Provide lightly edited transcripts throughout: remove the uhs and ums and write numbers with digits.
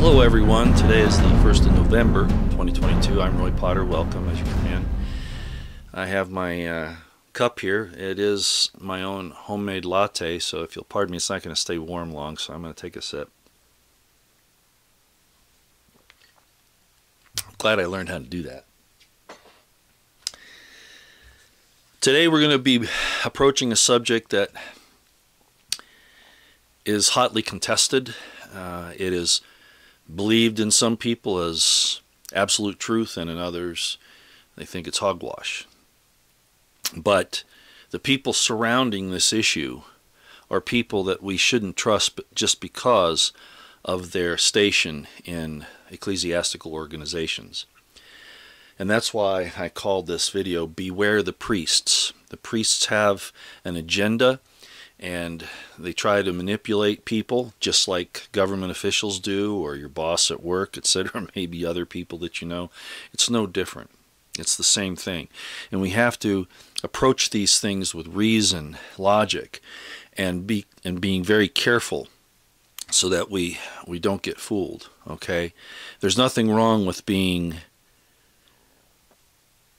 Hello everyone, today is the 1st of November 2022. I'm Roy Potter. Welcome as you come in. I have my cup here. It is my own homemade latte, so if you'll pardon me, it's not going to stay warm long, so I'm going to take a sip. I'm glad I learned how to do that. Today we're going to be approaching a subject that is hotly contested. It is believed in some people as absolute truth, and in others they think it's hogwash. But the people surrounding this issue are people that we shouldn't trust just because of their station in ecclesiastical organizations. And that's why I called this video Beware the Priests. The priests have an agenda, and they try to manipulate people just like government officials do, or your boss at work, etc., maybe other people that you know. It's no different. It's the same thing. And we have to approach these things with reason, logic, and being very careful so that we don't get fooled, okay? There's nothing wrong with being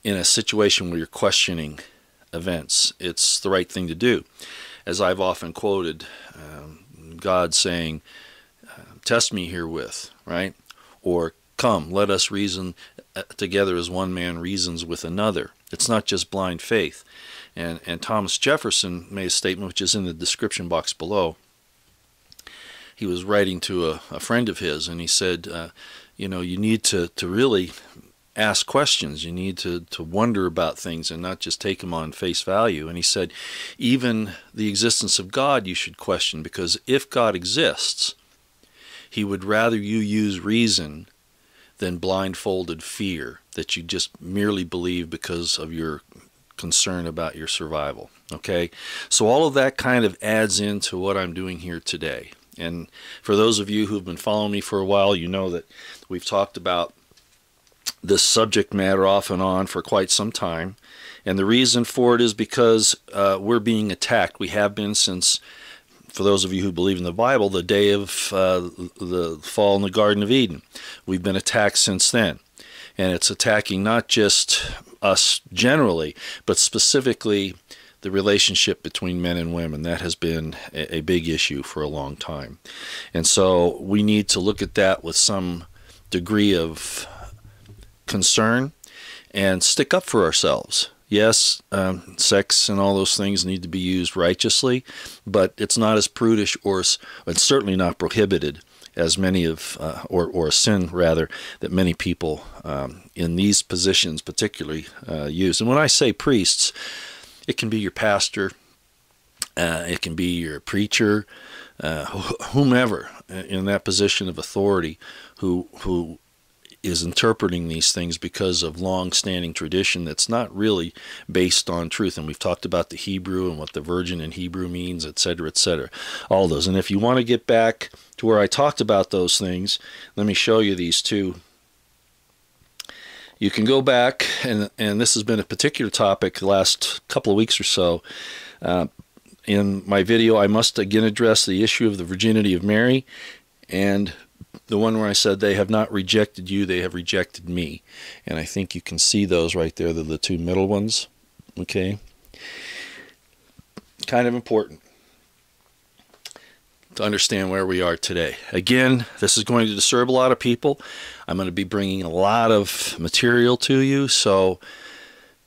in a situation where you're questioning events. It's the right thing to do. As I've often quoted, God saying, test me herewith, right? Or come, let us reason together as one man reasons with another. It's not just blind faith. And Thomas Jefferson made a statement which is in the description box below. He was writing to a friend of his, and he said, you know, you need to really ask questions. You need to wonder about things and not just take them on face value. And he said, even the existence of God you should question, because if God exists, he would rather you use reason than blindfolded fear that you just merely believe because of your concern about your survival. Okay? So all of that kind of adds into what I'm doing here today. And for those of you who've been following me for a while, you know that we've talked about this subject matter off and on for quite some time, and the reason for it is because we're being attacked. We have been since, for those of you who believe in the Bible, the day of the fall in the Garden of Eden. We've been attacked since then, and it's attacking not just us generally, but specifically the relationship between men and women. That has been a big issue for a long time, and so we need to look at that with some degree of concern and stick up for ourselves. Yes, sex and all those things need to be used righteously, but it's not as prudish, or it's certainly not prohibited as many of, or a sin rather, that many people in these positions particularly use. And when I say priests, it can be your pastor, it can be your preacher, whomever in that position of authority who is interpreting these things because of long-standing tradition that's not really based on truth. And we've talked about the Hebrew and what the virgin in Hebrew means, etc., etc., all those. And if you want to get back to where I talked about those things, let me show you these two. You can go back, and this has been a particular topic the last couple of weeks or so. In my video, I must again address the issue of the virginity of Mary, and the one where I said they have not rejected you, they have rejected me. And I think you can see those right there. They're the two middle ones. Okay? Kind of important to understand where we are today. Again, this is going to disturb a lot of people. I'm going to be bringing a lot of material to you. So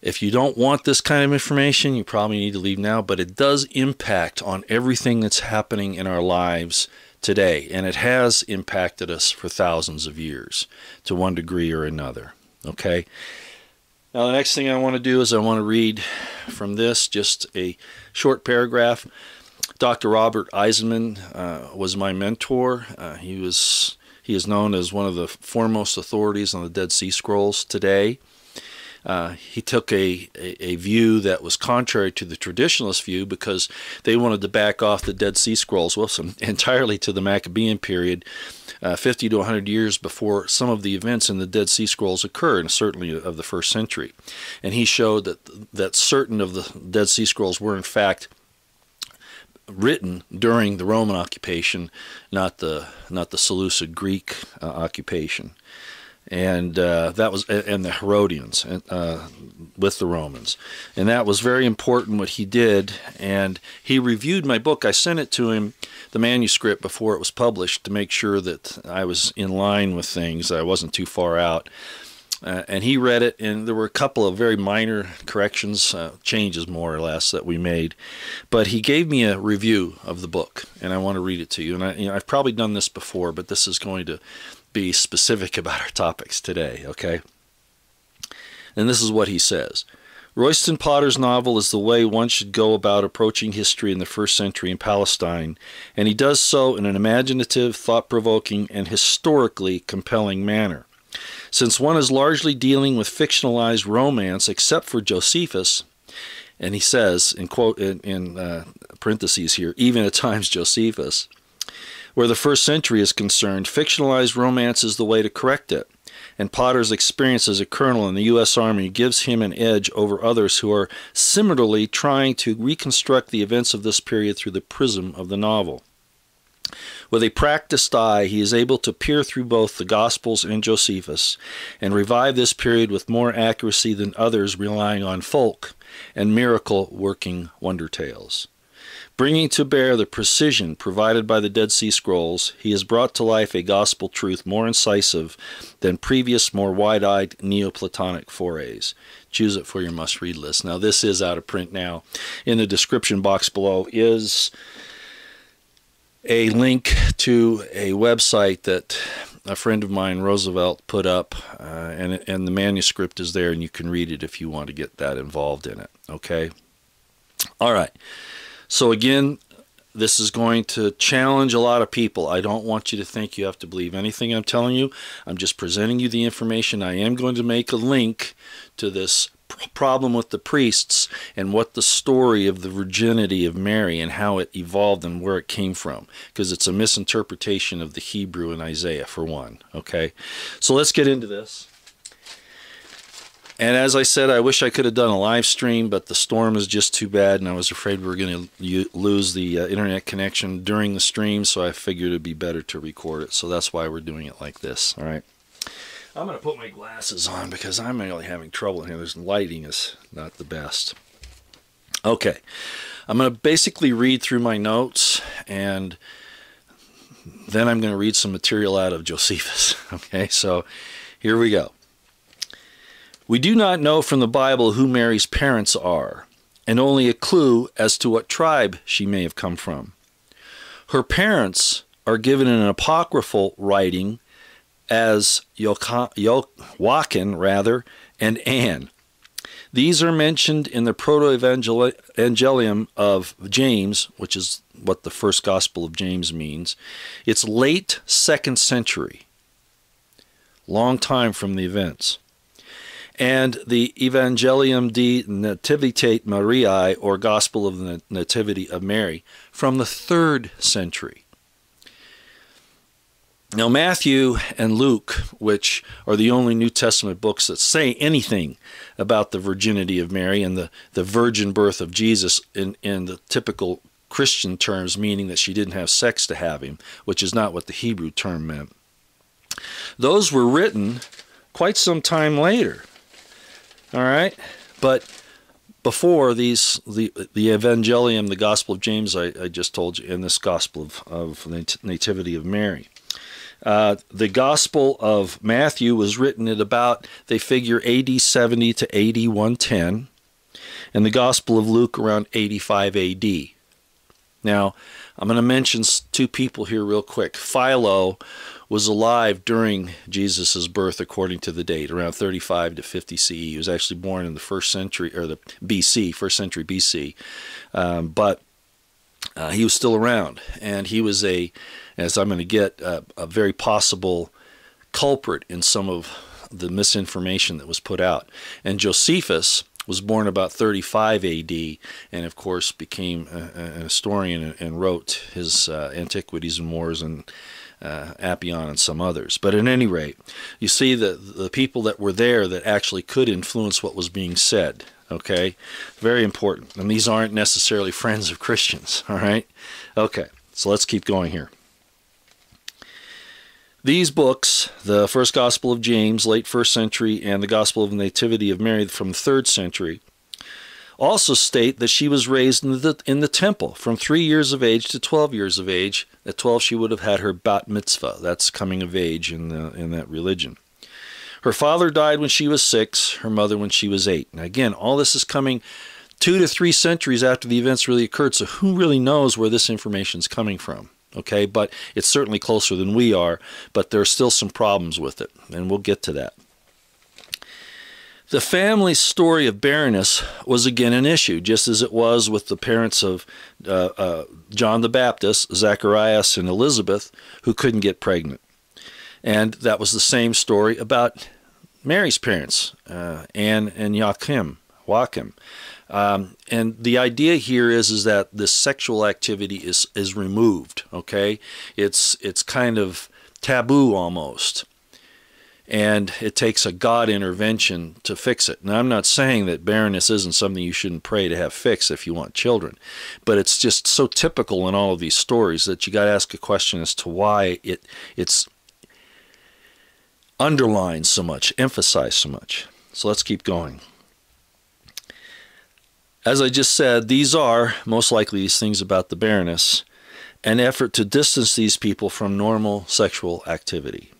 if you don't want this kind of information, you probably need to leave now. But it does impact on everything that's happening in our lives today, and it has impacted us for thousands of years to one degree or another. Okay? Now the next thing I want to do is I want to read from this, just a short paragraph. Dr. Robert Eisenman was my mentor. He is known as one of the foremost authorities on the Dead Sea Scrolls today. He took a view that was contrary to the traditionalist view, because they wanted to back off the Dead Sea Scrolls entirely to the Maccabean period, 50 to 100 years before some of the events in the Dead Sea Scrolls occurred, and certainly of the first century. And he showed that certain of the Dead Sea Scrolls were in fact written during the Roman occupation, not the Seleucid Greek occupation. And that was, and the Herodians with the Romans, and that was very important what he did. And he reviewed my book. I sent it to him, the manuscript, before it was published, to make sure that I was in line with things, I wasn't too far out. And he read it, and there were a couple of very minor corrections, changes more or less, that we made. But he gave me a review of the book, and I want to read it to you. And I've probably done this before, but this is going to be specific about our topics today, okay? And this is what he says. Royston Potter's novel is the way one should go about approaching history in the first century in Palestine, and he does so in an imaginative, thought-provoking, and historically compelling manner. Since one is largely dealing with fictionalized romance, except for Josephus, and he says, in parentheses here, even at times Josephus, where the first century is concerned, fictionalized romance is the way to correct it, and Potter's experience as a colonel in the U.S. Army gives him an edge over others who are similarly trying to reconstruct the events of this period through the prism of the novel. With a practiced eye, he is able to peer through both the Gospels and Josephus and revive this period with more accuracy than others relying on folk and miracle-working wonder tales. Bringing to bear the precision provided by the Dead Sea Scrolls, he has brought to life a gospel truth more incisive than previous, more wide-eyed Neoplatonic forays. Choose it for your must-read list. Now, this is out of print now. In the description box below is a link to a website that a friend of mine, Roosevelt, put up, and the manuscript is there, and you can read it if you want to get that involved in it. Okay? All right. So again, this is going to challenge a lot of people. I don't want you to think you have to believe anything I'm telling you. I'm just presenting you the information. I am going to make a link to this problem with the priests and what the story of the virginity of Mary and how it evolved and where it came from, because it's a misinterpretation of the Hebrew in Isaiah, for one. Okay, so let's get into this. And as I said, I wish I could have done a live stream, but the storm is just too bad, and I was afraid we were going to lose the internet connection during the stream, so I figured it'd be better to record it. So that's why we're doing it like this. All right. I'm going to put my glasses on because I'm really having trouble here. This lighting is not the best. Okay. I'm going to basically read through my notes, and then I'm going to read some material out of Josephus. Okay, so here we go. We do not know from the Bible who Mary's parents are, and only a clue as to what tribe she may have come from. Her parents are given in an apocryphal writing as Joachim, and Anne. These are mentioned in the Proto-Evangelium of James, which is what the first Gospel of James means. It's late 2nd century, long time from the events. And the Evangelium de Nativitate Mariae, or Gospel of the Nativity of Mary, from the 3rd century. Now, Matthew and Luke, which are the only New Testament books that say anything about the virginity of Mary and the virgin birth of Jesus in the typical Christian terms, meaning that she didn't have sex to have him, which is not what the Hebrew term meant. Those were written quite some time later. All right, but before these, the Evangelium, the Gospel of James, I just told you, and this Gospel of the Nativity of Mary. The Gospel of Matthew was written at about, they figure, AD 70 to AD 110, and the Gospel of Luke around 85 AD. Now, I'm going to mention two people here real quick. Philo was alive during Jesus' birth, according to the date, around 35 to 50 CE. He was actually born in the 1st century, or the BC, 1st century BC. But he was still around, and he was as I'm going to get, a very possible culprit in some of the misinformation that was put out. And Josephus was born about 35 AD, and of course became a historian and wrote his Antiquities and Wars and Appian and some others. But at any rate, you see that the people that were there that actually could influence what was being said. Okay? Very important. And these aren't necessarily friends of Christians, all right? Okay, so let's keep going here. These books, the first Gospel of James, late 1st century, and the Gospel of the Nativity of Mary from the 3rd century, also state that she was raised in the temple from 3 years of age to 12 years of age. At 12 she would have had her bat mitzvah. That's coming of age in that religion. Her father died when she was 6, her mother when she was 8. Now again, all this is coming 2 to 3 centuries after the events really occurred, so who really knows where this information is coming from? Okay, but it's certainly closer than we are, but there are still some problems with it, and we'll get to that. The family's story of barrenness was again an issue, just as it was with the parents of John the Baptist, Zacharias and Elizabeth, who couldn't get pregnant. And that was the same story about Mary's parents, Anne and Joachim. And the idea here is that this sexual activity is removed, okay? It's kind of taboo almost. And it takes a God intervention to fix it. Now, I'm not saying that barrenness isn't something you shouldn't pray to have fixed if you want children, but it's just so typical in all of these stories that you got to ask a question as to why it's underlined so much, emphasized so much. So let's keep going. As I just said, these are, most likely these things about the barrenness, an effort to distance these people from normal sexual activity.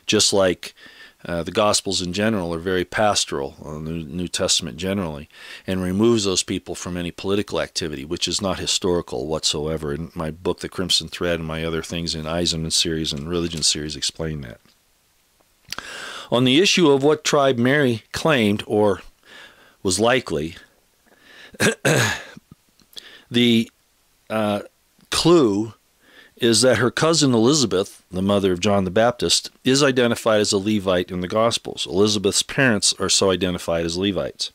Just like the Gospels in general are very pastoral, the New Testament generally, and removes those people from any political activity, which is not historical whatsoever. In my book, The Crimson Thread, and my other things in Eisenman series and Religion series explain that. On the issue of what tribe Mary claimed or was likely, the clue is that her cousin Elizabeth, the mother of John the Baptist, is identified as a Levite in the Gospels. Elizabeth's parents are so identified as Levites.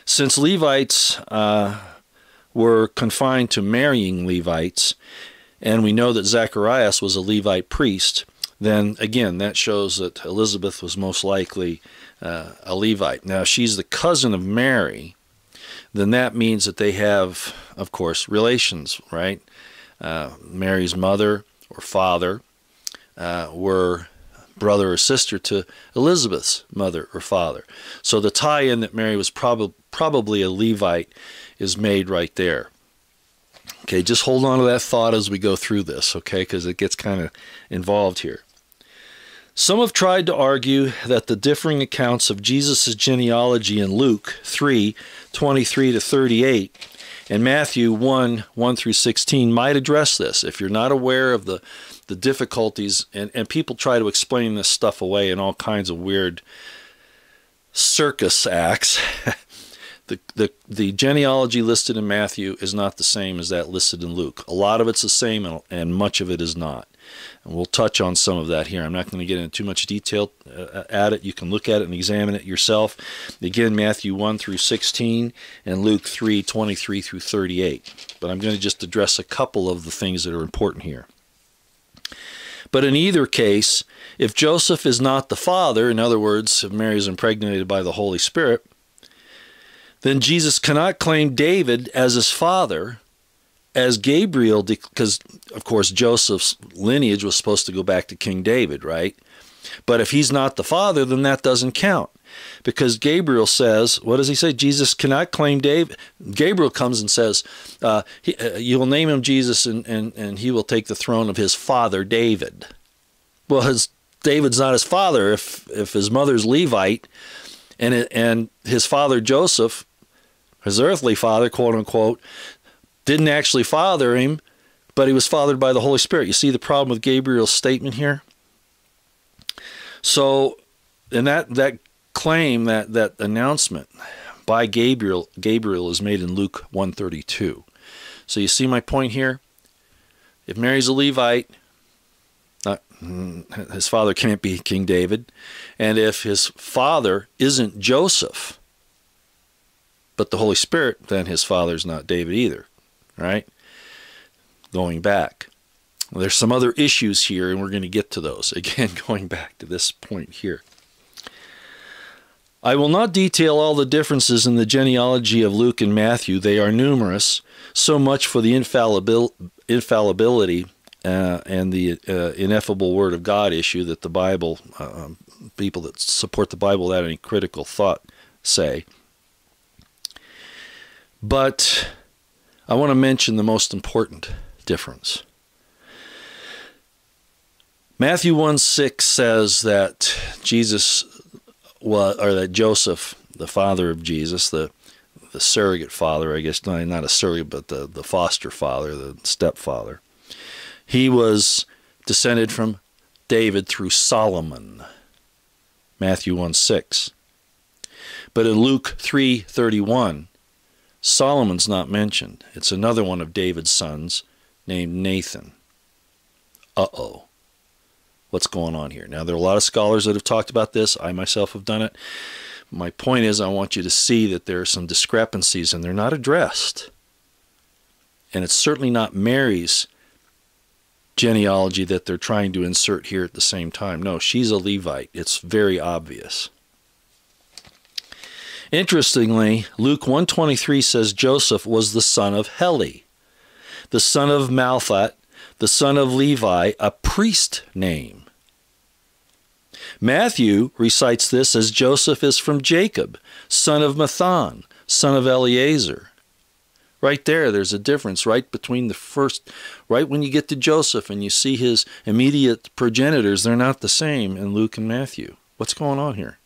Since Levites were confined to marrying Levites, and we know that Zacharias was a Levite priest, then again that shows that Elizabeth was most likely a Levite. Now, if she's the cousin of Mary, then that means that they have, of course, relations, right? Mary's mother or father were brother or sister to Elizabeth's mother or father. So the tie-in that Mary was probably a Levite is made right there. Okay, just hold on to that thought as we go through this, okay, because it gets kind of involved here. Some have tried to argue that the differing accounts of Jesus' genealogy in Luke 3:23 to 38 and Matthew 1 through 16 might address this. If you're not aware of the difficulties, and people try to explain this stuff away in all kinds of weird circus acts, the genealogy listed in Matthew is not the same as that listed in Luke. A lot of it's the same, and much of it is not. And we'll touch on some of that here. I'm not going to get into too much detail at it. You can look at it and examine it yourself. Again, Matthew 1 through 16 and Luke 3:23 through 38. But I'm going to just address a couple of the things that are important here. But in either case, if Joseph is not the father, in other words, if Mary is impregnated by the Holy Spirit, then Jesus cannot claim David as his father, as Gabriel, because of course Joseph's lineage was supposed to go back to King David, right? But if he's not the father, then that doesn't count, because Gabriel says, what does he say? Jesus cannot claim David. Gabriel comes and says, you will name him Jesus, and he will take the throne of his father David. Well, David's not his father if his mother's Levite, and his father Joseph, his earthly father, quote unquote, didn't actually father him, but he was fathered by the Holy Spirit. You see the problem with Gabriel's statement here? So, and that claim, that announcement by Gabriel is made in Luke 1:32. So you see my point here? If Mary's a Levite, his father can't be King David. And if his father isn't Joseph, but the Holy Spirit, then his father's not David either. Right? Going back. Well, there's some other issues here, and we're going to get to those. Again, going back to this point here. I will not detail all the differences in the genealogy of Luke and Matthew. They are numerous, so much for the infallibility and the ineffable Word of God issue that the Bible, people that support the Bible without any critical thought say. But I want to mention the most important difference. Matthew 1:6 says that that Joseph, the father of Jesus, the surrogate father, I guess, not a surrogate, but the foster father, the stepfather, he was descended from David through Solomon. Matthew 1:6. But in Luke 3:31, Solomon's not mentioned. It's another one of David's sons named Nathan. Uh-oh. What's going on here? Now, there are a lot of scholars that have talked about this. I myself have done it. My point is, I want you to see that there are some discrepancies, and they're not addressed. And it's certainly not Mary's genealogy that they're trying to insert here at the same time. No, she's a Levite. It's very obvious. Interestingly, Luke 1:23 says Joseph was the son of Heli, the son of Malphat, the son of Levi, a priest name. Matthew recites this as Joseph is from Jacob, son of Mathan, son of Eleazar. Right there's a difference right between the first, right when you get to Joseph and you see his immediate progenitors, they're not the same in Luke and Matthew. What's going on here?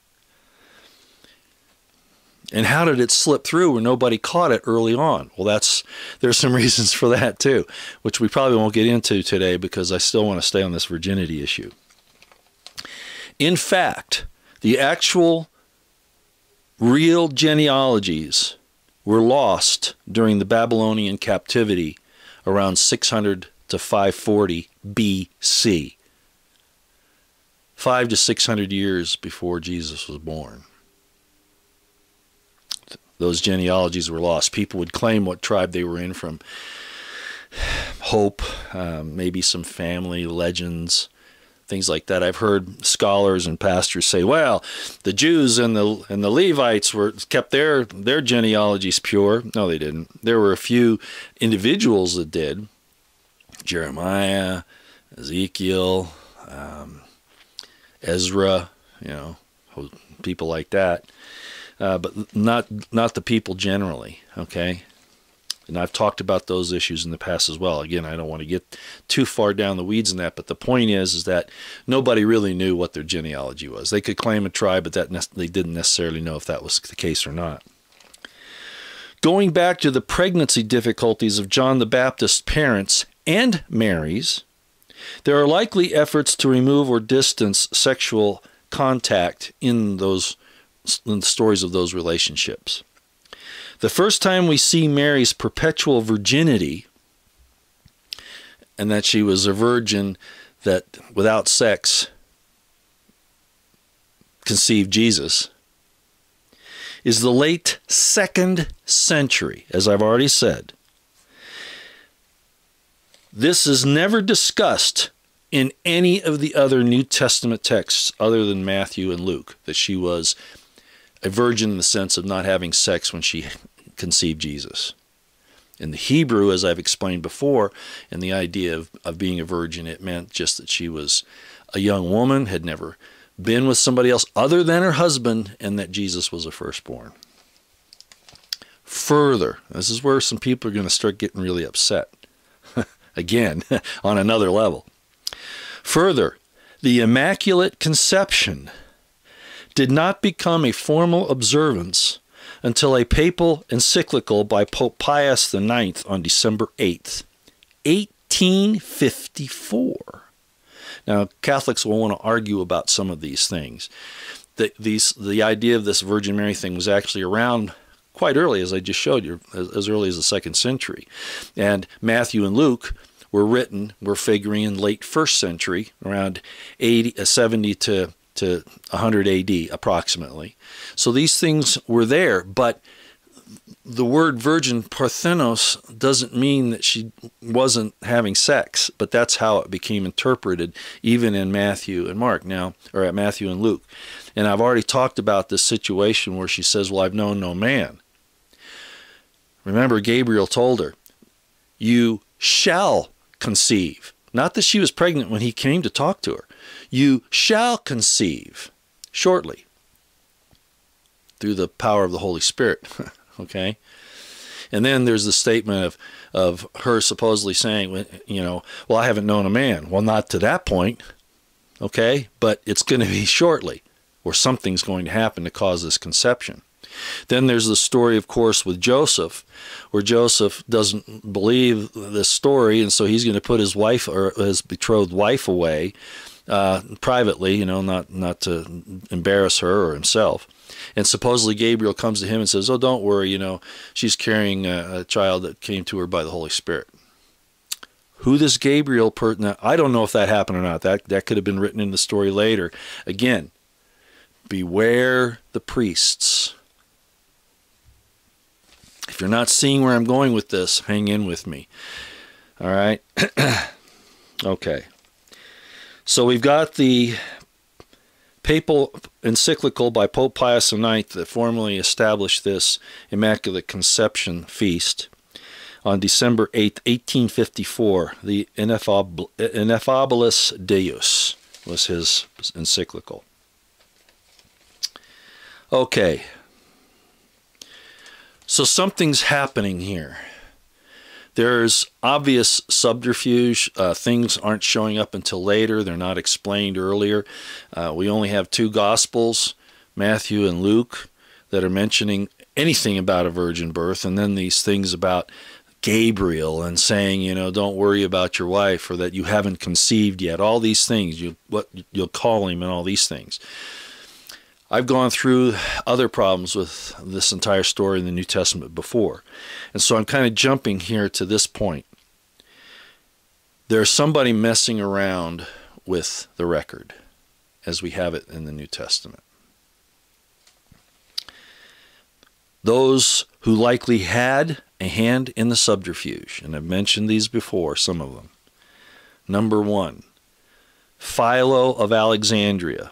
And how did it slip through where nobody caught it early on? Well, there's some reasons for that too, which we probably won't get into today because I still want to stay on this virginity issue. In fact, the actual real genealogies were lost during the Babylonian captivity around 600 to 540 BC, 500 to 600 years before Jesus was born. Those genealogies were lost. People would claim what tribe they were in from hope, maybe some family legends, things like that. I've heard scholars and pastors say, well, the Jews and the Levites kept their genealogies pure. No, they didn't. There were a few individuals that did. Jeremiah, Ezekiel, Ezra, people like that. But not the people generally, okay? And I've talked about those issues in the past as well. Again, I don't want to get too far down the weeds in that, but the point is that nobody really knew what their genealogy was. They could claim a tribe, but they didn't necessarily know if that was the case or not. Going back to the pregnancy difficulties of John the Baptist's parents and Mary's, there are likely efforts to remove or distance sexual contact in the stories of those relationships. The first time we see Mary's perpetual virginity, and that she was a virgin that without sex conceived Jesus, is the late 2nd century, as I've already said. This is never discussed in any of the other New Testament texts other than Matthew and Luke, that she was a virgin in the sense of not having sex when she conceived Jesus. In the Hebrew, as I've explained before, and the idea of being a virgin, it meant just that she was a young woman, had never been with somebody else other than her husband, and that Jesus was a firstborn. Further, this is where some people are going to start getting really upset. Again, on another level. Further, the Immaculate Conception did not become a formal observance until a papal encyclical by Pope Pius IX on December 8th, 1854. Now, Catholics will want to argue about some of these things. The idea of this Virgin Mary thing was actually around quite early, as I just showed you, as early as the 2nd century. And Matthew and Luke we're figuring in late 1st century, around 70 to 100 AD approximately. So these things were there, but the word virgin parthenos doesn't mean that she wasn't having sex, but that's how it became interpreted even in Matthew and Mark now, or at Matthew and Luke. And I've already talked about this situation where she says, well, I've known no man. Remember, Gabriel told her, you shall conceive. Not that she was pregnant when he came to talk to her. You shall conceive shortly through the power of the Holy Spirit. Okay? And then there's the statement of her supposedly saying, you know, well, I haven't known a man. Well, not to that point. Okay? But it's going to be shortly, or something's going to happen to cause this conception. Then there's the story, of course, with Joseph, where Joseph doesn't believe this story, and so he's going to put his wife, or his betrothed wife, away privately, you know, not to embarrass her or himself. And supposedly Gabriel comes to him and says, oh, don't worry, you know, she's carrying a child that came to her by the Holy Spirit. Who this Gabriel person, I don't know if that happened or not. That could have been written in the story later. Again, beware the priests. If you're not seeing where I'm going with this, hang in with me. All right? Okay. So we've got the papal encyclical by Pope Pius IX that formally established this Immaculate Conception feast on December 8th, 1854. The Ineffabilis Deus was his encyclical. Okay. So something's happening here. There's obvious subterfuge. Things aren't showing up until later. They're not explained earlier. We only have two Gospels, Matthew and Luke, that are mentioning anything about a virgin birth, and then these things about Gabriel and saying, you know, don't worry about your wife, or that you haven't conceived yet. All these things, what you'll call him, and all these things. I've gone through other problems with this entire story in the New Testament before. And so I'm kind of jumping here to this point. There's somebody messing around with the record as we have it in the New Testament. Those who likely had a hand in the subterfuge, and I've mentioned these before, some of them. Number one, Philo of Alexandria.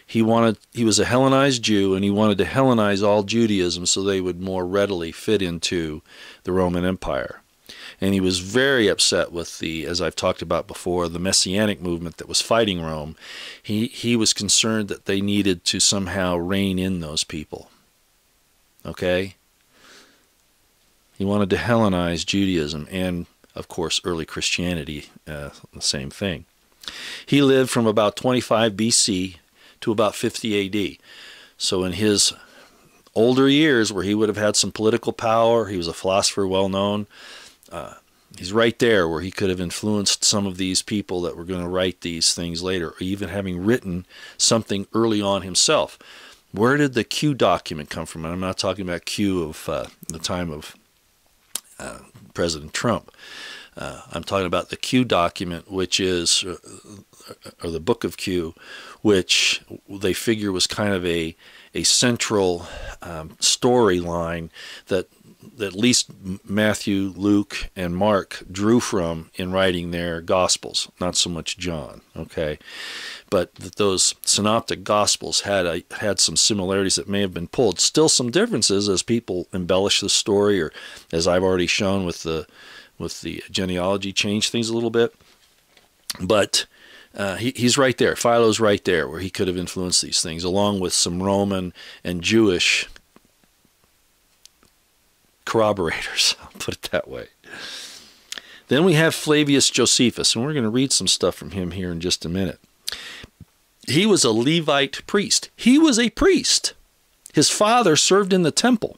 He was a Hellenized Jew, and he wanted to Hellenize all Judaism so they would more readily fit into the Roman Empire. And he was very upset with the, as I've talked about before, the Messianic movement that was fighting Rome. He was concerned that they needed to somehow rein in those people. Okay? He wanted to Hellenize Judaism and, of course, early Christianity, the same thing. He lived from about 25 BC to about 50 AD. So in his older years, where he would have had some political power, he was a philosopher well known, he's right there where he could have influenced some of these people that were going to write these things later, or even having written something early on himself. Where did the Q document come from? And I'm not talking about Q of the time of President Trump. I'm talking about the Q document, which is, or the Book of Q, which they figure was kind of a central storyline that at least Matthew, Luke, and Mark drew from in writing their Gospels, not so much John, okay? But that those synoptic Gospels had some similarities that may have been pulled. Still some differences as people embellish the story, or as I've already shown with the genealogy, change things a little bit. But he's right there. Philo's right there where he could have influenced these things, along with some Roman and Jewish corroborators, I'll put it that way. Then we have Flavius Josephus, and we're going to read some stuff from him here in just a minute. He was a Levite priest. He was a priest. His father served in the temple.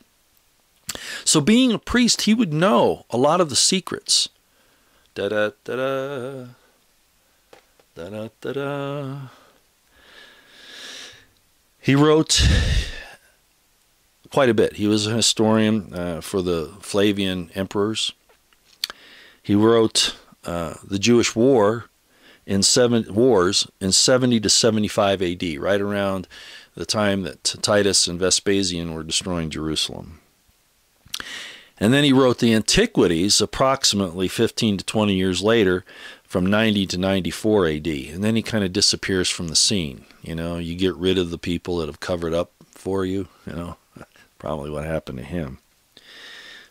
So being a priest, he would know a lot of the secrets. Da-da-da-da. Da-da-da-da. He wrote quite a bit. He was a historian for the Flavian emperors. He wrote the Jewish War in 70 to 75 AD, right around the time that Titus and Vespasian were destroying Jerusalem. And then he wrote the Antiquities approximately 15 to 20 years later, from 90 to 94 AD. And then he kind of disappears from the scene. You know, you get rid of the people that have covered up for you, you know, probably what happened to him.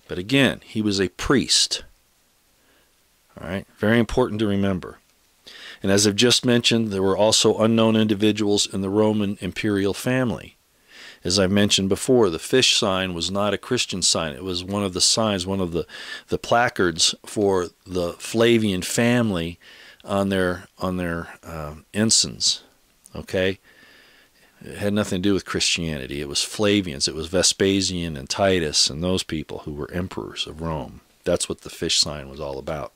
But again, he was a priest. All right, very important to remember. And as I've just mentioned, there were also unknown individuals in the Roman imperial family. As I mentioned before, the fish sign was not a Christian sign. It was one of the signs, one of the placards for the Flavian family on their ensigns. Okay, it had nothing to do with Christianity. It was Flavians. It was Vespasian and Titus and those people who were emperors of Rome. That's what the fish sign was all about.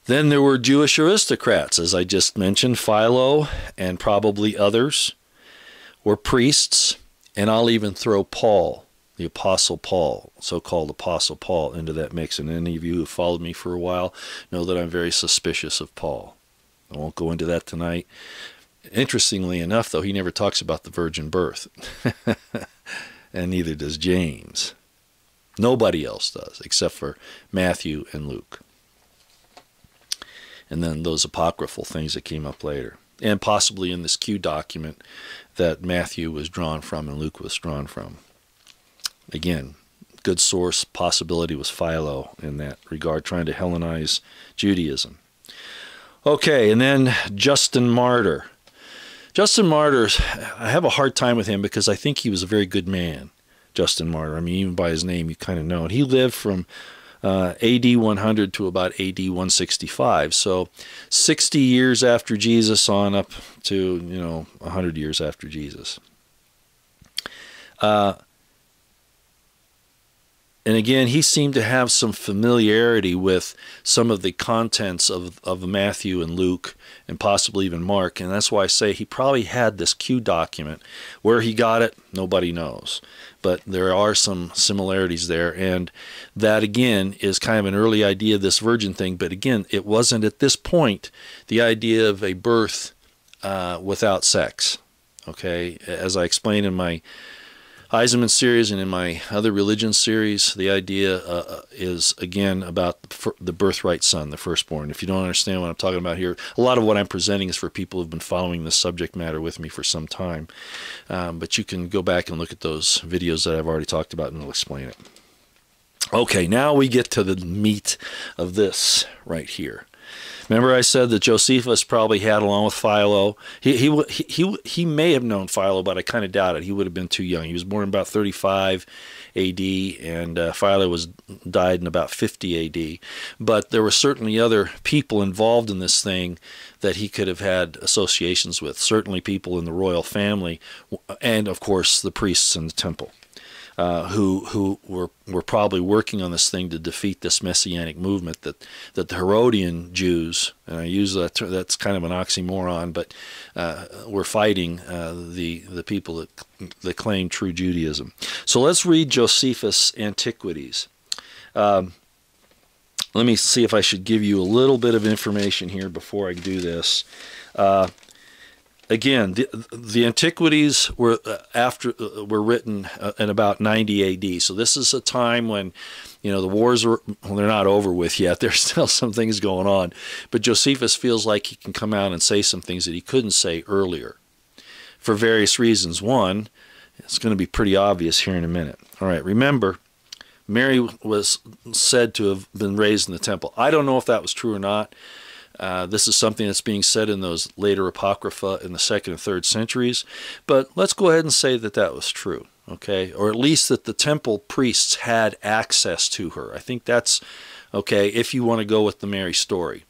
Then there were Jewish aristocrats, as I just mentioned. Philo and probably others were priests, and I'll even throw Paul, the Apostle Paul, so-called Apostle Paul, into that mix. And any of you who followed me for a while know that I'm very suspicious of Paul. I won't go into that tonight. Interestingly enough, though, he never talks about the virgin birth, and neither does James. Nobody else does, except for Matthew and Luke. And then those apocryphal things that came up later. And possibly in this Q document that Matthew was drawn from and Luke was drawn from. Again, good source possibility was Philo in that regard, trying to Hellenize Judaism. Okay, and then Justin Martyr. Justin Martyr, I have a hard time with him because I think he was a very good man, Justin Martyr. I mean, even by his name, you kind of know it. He lived from AD 100 to about AD 165. So 60 years after Jesus on up to, 100 years after Jesus. And again, he seemed to have some familiarity with some of the contents of Matthew and Luke and possibly even Mark. And that's why I say he probably had this Q document. Where he got it, nobody knows. But there are some similarities there. And that, again, is kind of an early idea of this virgin thing. But again, it wasn't at this point the idea of a birth without sex. Okay, as I explained in my Eisenman series and in my other religion series, the idea is, again, about the birthright son, the firstborn. If you don't understand what I'm talking about here, a lot of what I'm presenting is for people who've been following this subject matter with me for some time. But you can go back and look at those videos that I've already talked about and I'll explain it. Okay, now we get to the meat of this right here. Remember I said that Josephus probably had, along with Philo, he may have known Philo, but I kind of doubt it. He would have been too young. He was born in about 35 AD, and Philo died in about 50 AD. But there were certainly other people involved in this thing that he could have had associations with, certainly people in the royal family, and, of course, the priests in the temple. Who were probably working on this thing to defeat this messianic movement that the Herodian Jews, and I use that's kind of an oxymoron, but were fighting the people that claim true Judaism. So let's read Josephus Antiquities. Let me see if I should give you a little bit of information here before I do this. Again, the Antiquities were written in about 90 AD. So this is a time when, the wars are, well, they're not over with yet. There's still some things going on. But Josephus feels like he can come out and say some things that he couldn't say earlier for various reasons. One, it's going to be pretty obvious here in a minute. All right, remember, Mary was said to have been raised in the temple. I don't know if that was true or not. This is something that's being said in those later Apocrypha in the 2nd and 3rd centuries. But let's go ahead and say that that was true, okay? Or at least that the temple priests had access to her. I think that's okay if you want to go with the Mary story.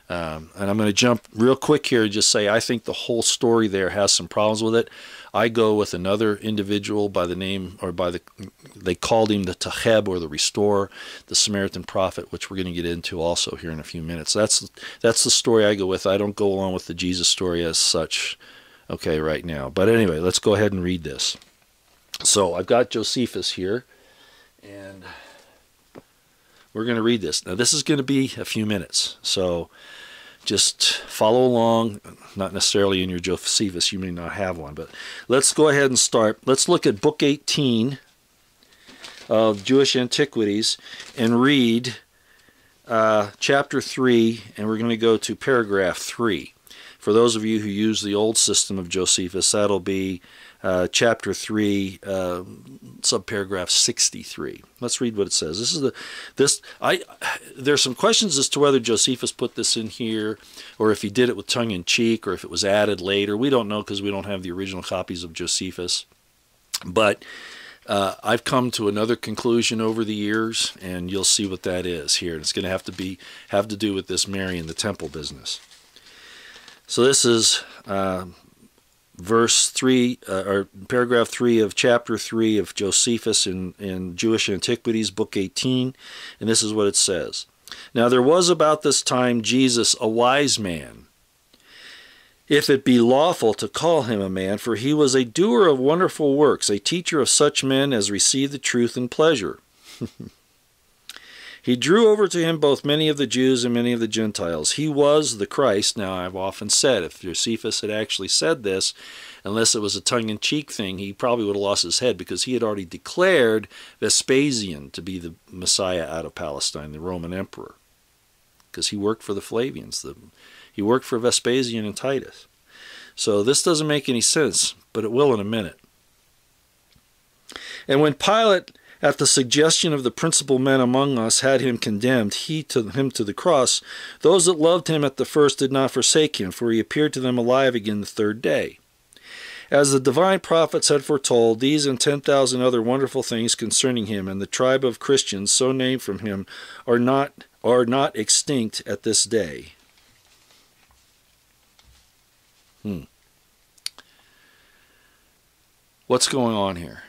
And I'm going to jump real quick here and just say I think the whole story there has some problems with it. I go with another individual by the name, or they called him the Chap, or the restorer, the Samaritan prophet, which we're going to get into also here in a few minutes. That's the story I go with. I don't go along with the Jesus story as such, okay, right now. But anyway, let's go ahead and read this. So I've got Josephus here, and we're going to read this. Now this is going to be a few minutes, so just follow along, not necessarily in your Josephus, you may not have one, but let's go ahead and start. Let's look at Book 18, of Jewish Antiquities and read chapter 3, and we're going to go to paragraph 3. For those of you who use the old system of Josephus, that'll be chapter 3, subparagraph 63. Let's read what it says. There's some questions as to whether Josephus put this in here, or if he did it with tongue-in-cheek, or if it was added later. We don't know because we don't have the original copies of Josephus. But I've come to another conclusion over the years, and you'll see what that is here. And it's going to have to do with this Mary in the temple business. So this is verse 3, or paragraph 3 of chapter 3 of Josephus in Jewish Antiquities, Book 18, and this is what it says. Now there was about this time Jesus a wise man, if it be lawful to call him a man, for he was a doer of wonderful works, a teacher of such men as receive the truth and pleasure. He drew over to him both many of the Jews and many of the Gentiles. He was the Christ. Now, I've often said, if Josephus had actually said this, unless it was a tongue-in-cheek thing, he probably would have lost his head, because he had already declared Vespasian to be the Messiah out of Palestine, the Roman emperor, because he worked for the Flavians. He worked for Vespasian and Titus. So this doesn't make any sense, but it will in a minute. And when Pilate, at the suggestion of the principal men among us, had him condemned, him to the cross, those that loved him at the first did not forsake him, for he appeared to them alive again the third day. As the divine prophets had foretold, these and 10,000 other wonderful things concerning him, and the tribe of Christians so named from him are not extinct at this day. What's going on here?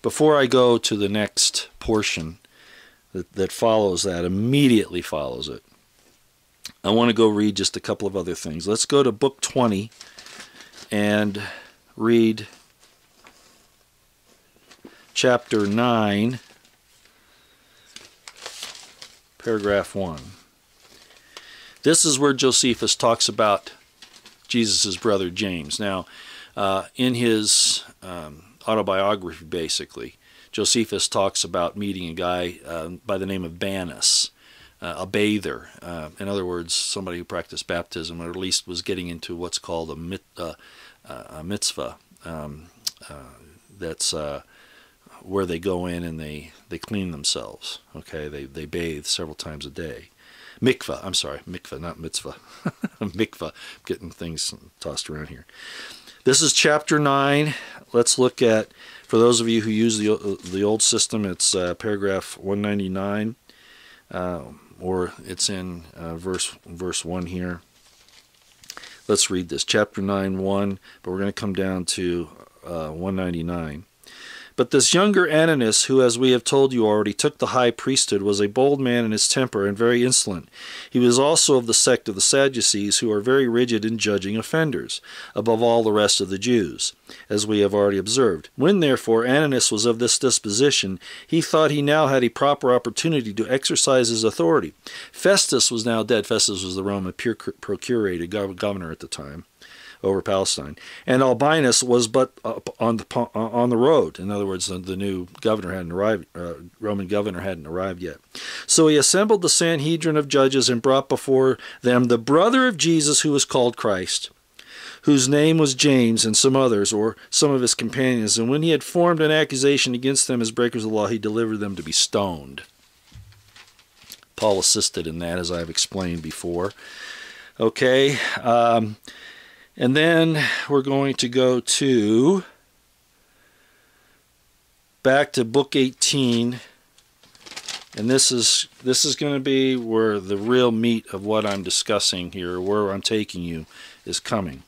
Before I go to the next portion that follows that, immediately follows it, I want to go read just a couple of other things. Let's go to Book 20 and read chapter 9, paragraph 1. This is where Josephus talks about Jesus' brother James. Now, in his autobiography, basically, Josephus talks about meeting a guy by the name of Bannus, a bather. In other words, somebody who practiced baptism, or at least was getting into what's called a mitzvah. That's where they go in and they clean themselves. Okay, they bathe several times a day. Mikvah, I'm sorry, mikvah, not mitzvah. Mikvah, getting things tossed around here. This is chapter 9. Let's look at, for those of you who use the old system, it's paragraph 199, or it's in verse 1 here. Let's read this, chapter 9, 1, but we're going to come down to 199. But this younger Ananias, who, as we have told you already, took the high priesthood, was a bold man in his temper and very insolent. He was also of the sect of the Sadducees, who are very rigid in judging offenders, above all the rest of the Jews, as we have already observed. When, therefore, Ananias was of this disposition, he thought he now had a proper opportunity to exercise his authority. Festus was now dead. Festus was the Roman procurator, governor at the time, over Palestine, and Albinus was but on the road. In other words, the new governor hadn't arrived. Roman governor hadn't arrived yet. So he assembled the Sanhedrin of judges and brought before them the brother of Jesus, who was called Christ, whose name was James, and some others, or some of his companions. And when he had formed an accusation against them as breakers of the law, he delivered them to be stoned. Paul assisted in that, as I've explained before. Okay. And then we're going to go back to Book 18, and this is going to be where the real meat of what I'm discussing here, where I'm taking you, is coming.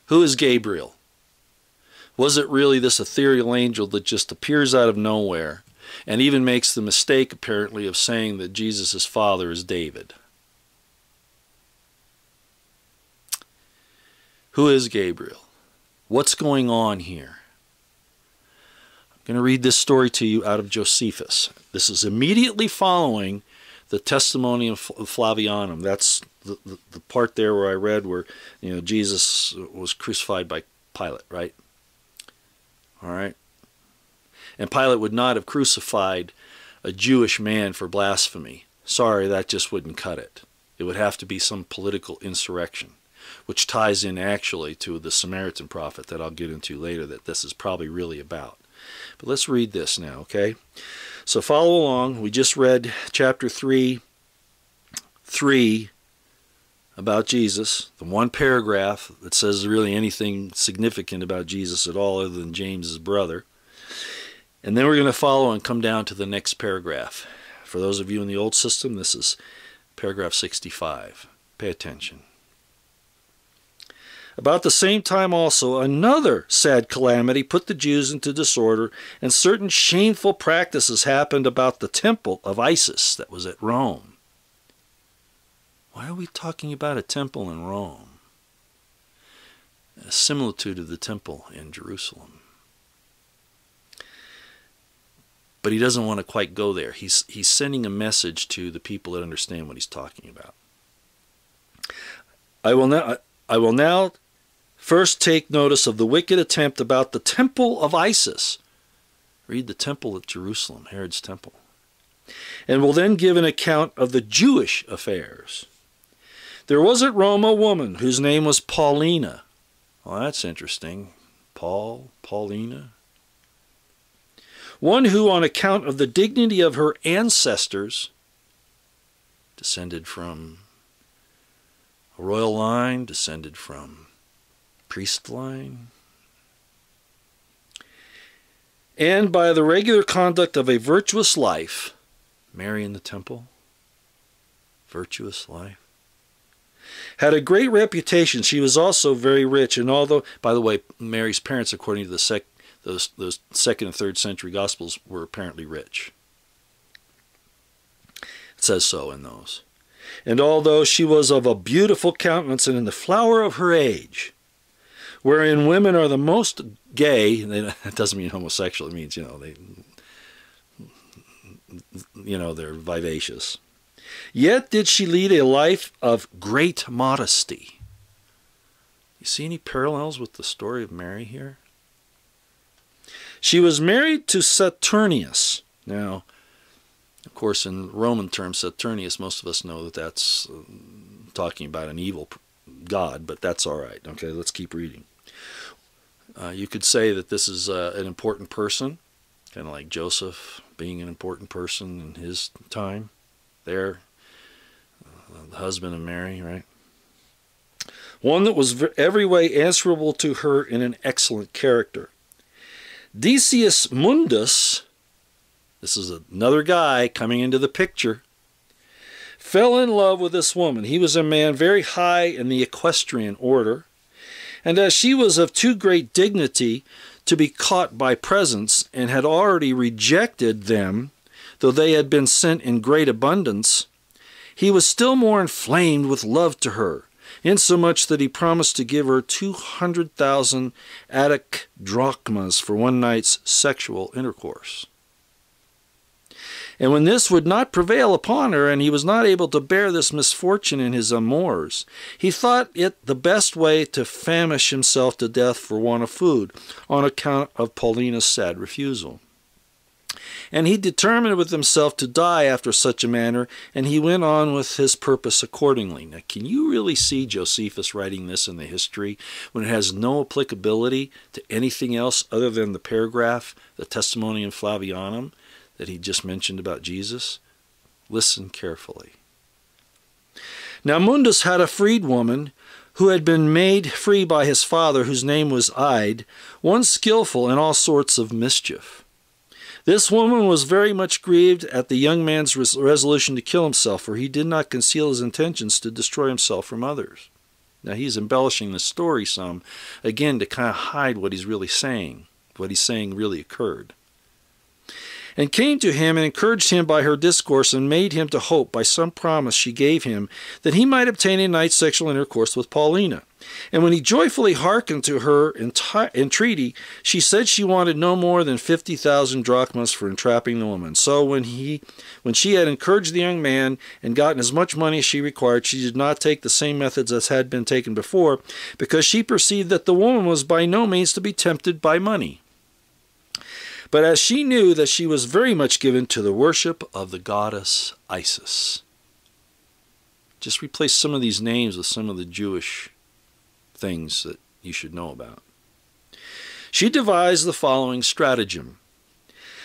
Who is Gabriel? Was it really this ethereal angel that just appears out of nowhere, and even makes the mistake, apparently, of saying that Jesus' father is David? Who is Gabriel? What's going on here? I'm going to read this story to you out of Josephus. This is immediately following the testimony of Flavianum. That's the part there where I read where, you know, Jesus was crucified by Pilate, right? All right. And Pilate would not have crucified a Jewish man for blasphemy. Sorry, that just wouldn't cut it. It would have to be some political insurrection, which ties in actually to the Samaritan prophet that I'll get into later that this is probably really about. But let's read this now, okay? So follow along. We just read chapter 3 about Jesus, the one paragraph that says really anything significant about Jesus at all other than James's brother. And then we're going to follow and come down to the next paragraph. For those of you in the old system, this is paragraph 65. Pay attention. About the same time also, another sad calamity put the Jews into disorder, and certain shameful practices happened about the temple of Isis that was at Rome. Why are we talking about a temple in Rome? A similitude of the temple in Jerusalem. But he doesn't want to quite go there. He's sending a message to the people that understand what he's talking about. I will now first take notice of the wicked attempt about the temple of Isis. Read the temple at Jerusalem, Herod's temple. And will then give an account of the Jewish affairs. There was at Rome a woman whose name was Paulina. Well, that's interesting. Paulina. One who, on account of the dignity of her ancestors, descended from a royal line, descended from priest line, and by the regular conduct of a virtuous life, Mary in the temple, virtuous life, had a great reputation. She was also very rich, and although, by the way, Mary's parents, according to the those second and third century Gospels, were apparently rich. It says so in those. And although she was of a beautiful countenance and in the flower of her age, wherein women are the most gay, that doesn't mean homosexual, it means, they're vivacious. Yet did she lead a life of great modesty. You see any parallels with the story of Mary here? She was married to Saturnius. Now, of course, in Roman terms, Saturnius, most of us know that that's talking about an evil god, but that's all right. Okay, let's keep reading. You could say that this is an important person, kind of like Joseph being an important person in his time there, the husband of Mary, right? One that was every way answerable to her in an excellent character. Decius Mundus, this is another guy coming into the picture, fell in love with this woman. He was a man very high in the equestrian order, and as she was of too great dignity to be caught by presents, and had already rejected them, though they had been sent in great abundance, he was still more inflamed with love to her, insomuch that he promised to give her 200,000 Attic drachmas for one night's sexual intercourse. And when this would not prevail upon her, and he was not able to bear this misfortune in his amours, he thought it the best way to famish himself to death for want of food, on account of Paulina's sad refusal. And he determined with himself to die after such a manner, and he went on with his purpose accordingly. Now, can you really see Josephus writing this in the history when it has no applicability to anything else other than the paragraph, the testimony in Flavianum, that he just mentioned about Jesus? Listen carefully. Now Mundus had a freedwoman who had been made free by his father, whose name was Ide, one skillful in all sorts of mischief. This woman was very much grieved at the young man's resolution to kill himself, for he did not conceal his intentions to destroy himself from others. Now he's embellishing the story some, again, to kind of hide what he's really saying. What he's saying really occurred. And came to him and encouraged him by her discourse, and made him to hope by some promise she gave him that he might obtain a night's sexual intercourse with Paulina. And when he joyfully hearkened to her entreaty, she said she wanted no more than 50,000 drachmas for entrapping the woman. So when she had encouraged the young man and gotten as much money as she required, she did not take the same methods as had been taken before, because she perceived that the woman was by no means to be tempted by money. But as she knew that she was very much given to the worship of the goddess Isis. Just replace some of these names with some of the Jewish things that you should know about. She devised the following stratagem.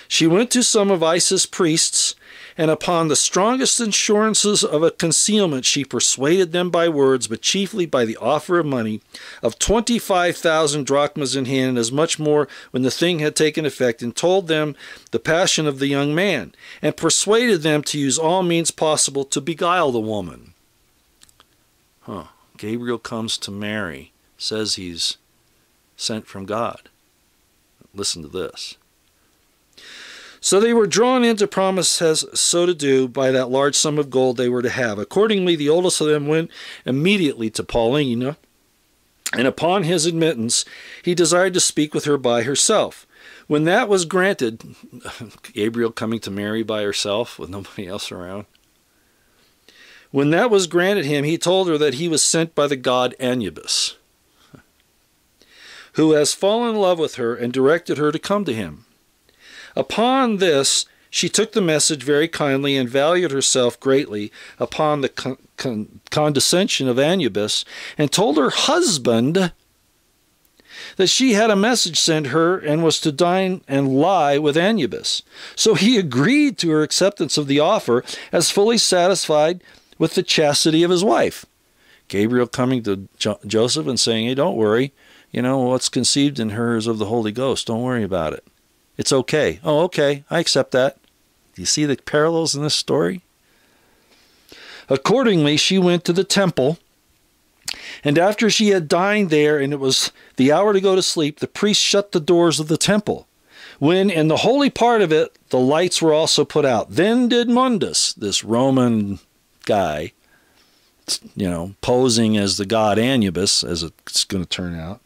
She went to some of Isis' priests, and upon the strongest assurances of a concealment, she persuaded them by words, but chiefly by the offer of money, of 25,000 drachmas in hand, and as much more when the thing had taken effect, and told them the passion of the young man, and persuaded them to use all means possible to beguile the woman. Gabriel comes to Mary, says he's sent from God. Listen to this. So they were drawn in to promise as so to do by that large sum of gold they were to have. Accordingly, the oldest of them went immediately to Paulina, and upon his admittance, he desired to speak with her by herself. When that was granted, Gabriel coming to Mary by herself with nobody else around. When that was granted him, he told her that he was sent by the god Anubis, who has fallen in love with her, and directed her to come to him. Upon this, she took the message very kindly, and valued herself greatly upon the condescension of Anubis, and told her husband that she had a message sent her, and was to dine and lie with Anubis. So he agreed to her acceptance of the offer, as fully satisfied with the chastity of his wife. Gabriel coming to Joseph and saying, hey, don't worry. You know, what's conceived in her is of the Holy Ghost. Don't worry about it. It's okay. Oh, okay. I accept that. Do you see the parallels in this story? Accordingly, she went to the temple, and after she had dined there, and it was the hour to go to sleep, the priest shut the doors of the temple. When in the holy part of it, the lights were also put out. Then did Mundus, this Roman guy, posing as the god Anubis, as it's going to turn out,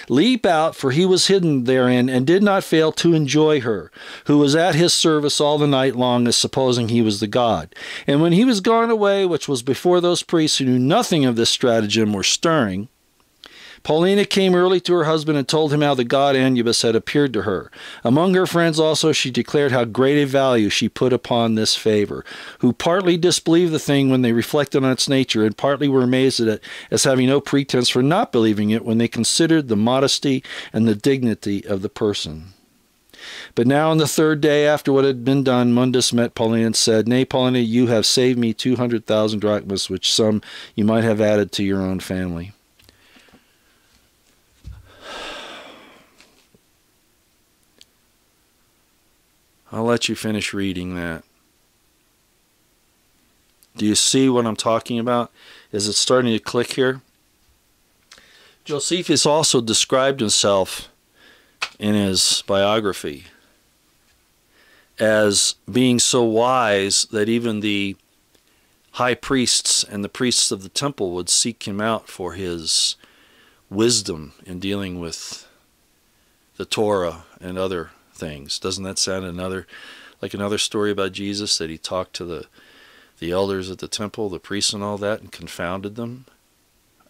leap out, for he was hidden therein, and did not fail to enjoy her, who was at his service all the night long, as supposing he was the god. And when he was gone away, which was before those priests who knew nothing of this stratagem were stirring, Paulina came early to her husband and told him how the god Anubis had appeared to her. Among her friends also she declared how great a value she put upon this favor, who partly disbelieved the thing when they reflected on its nature, and partly were amazed at it, as having no pretense for not believing it when they considered the modesty and the dignity of the person. But now on the third day after what had been done, Mundus met Paulina and said, Nay, Paulina, you have saved me 200,000 drachmas, which sum you might have added to your own family. I'll let you finish reading that. Do you see what I'm talking about? Is it starting to click here? Josephus also described himself in his biography as being so wise that even the high priests and the priests of the temple would seek him out for his wisdom in dealing with the Torah and other things. Doesn't that sound like another story about Jesus, that he talked to the elders at the temple, the priests and all that, and confounded them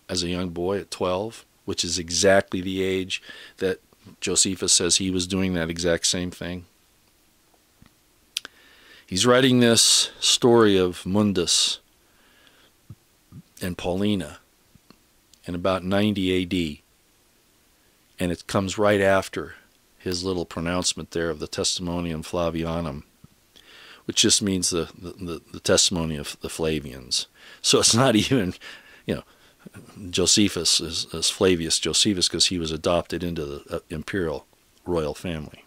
as a young boy at 12, which is exactly the age that Josephus says he was doing that exact same thing. He's writing this story of Mundus and Paulina in about 90 A.D., and it comes right after his little pronouncement there of the Testimonium Flavianum, which just means the testimony of the Flavians. So it's not even, Josephus is Flavius Josephus, because he was adopted into the imperial royal family.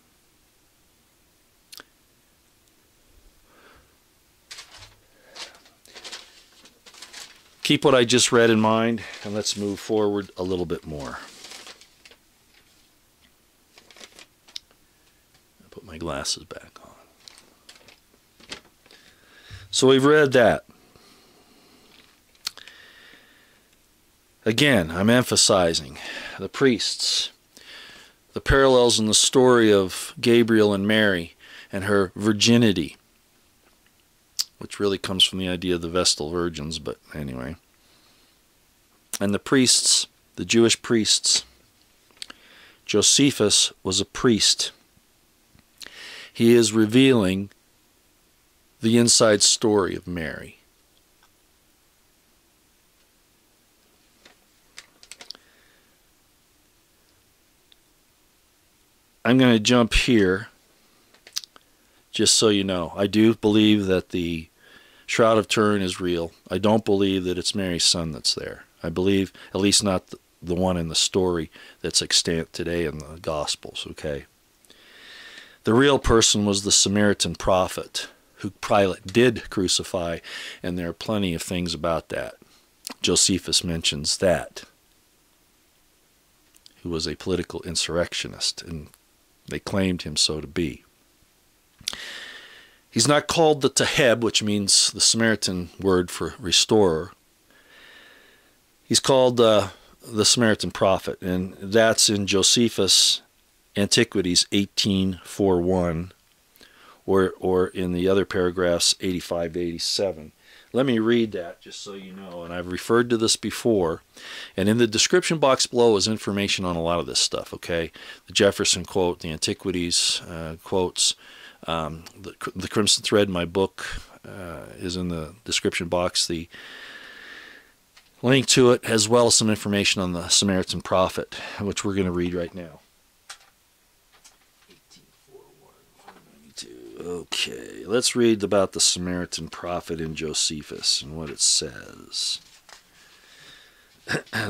Keep what I just read in mind, and let's move forward a little bit more. Put my glasses back on. So we've read that. Again, I'm emphasizing the priests, the parallels in the story of Gabriel and Mary and her virginity, which really comes from the idea of the Vestal virgins, but anyway. And the priests, the Jewish priests. Josephus was a priest. He is revealing the inside story of Mary. I'm going to jump here, just so you know. I do believe that the Shroud of Turin is real. I don't believe that it's Mary's son that's there. I believe, at least not the one in the story that's extant today in the Gospels, okay? The real person was the Samaritan prophet, who Pilate did crucify, and there are plenty of things about that. Josephus mentions that, who was a political insurrectionist, and they claimed him so to be. He's not called the Taheb, which means the Samaritan word for restorer. He's called the Samaritan prophet, and that's in Josephus Antiquities 18:4-1, or in the other paragraphs 85 to 87. Let me read that just so you know, and I've referred to this before, and in the description box below is information on a lot of this stuff, okay? The Jefferson quote, the Antiquities quotes, the Crimson Thread in my book is in the description box. The link to it, as well as some information on the Samaritan prophet, which we're going to read right now. 18:4-1-492. Okay, let's read about the Samaritan prophet in Josephus and what it says.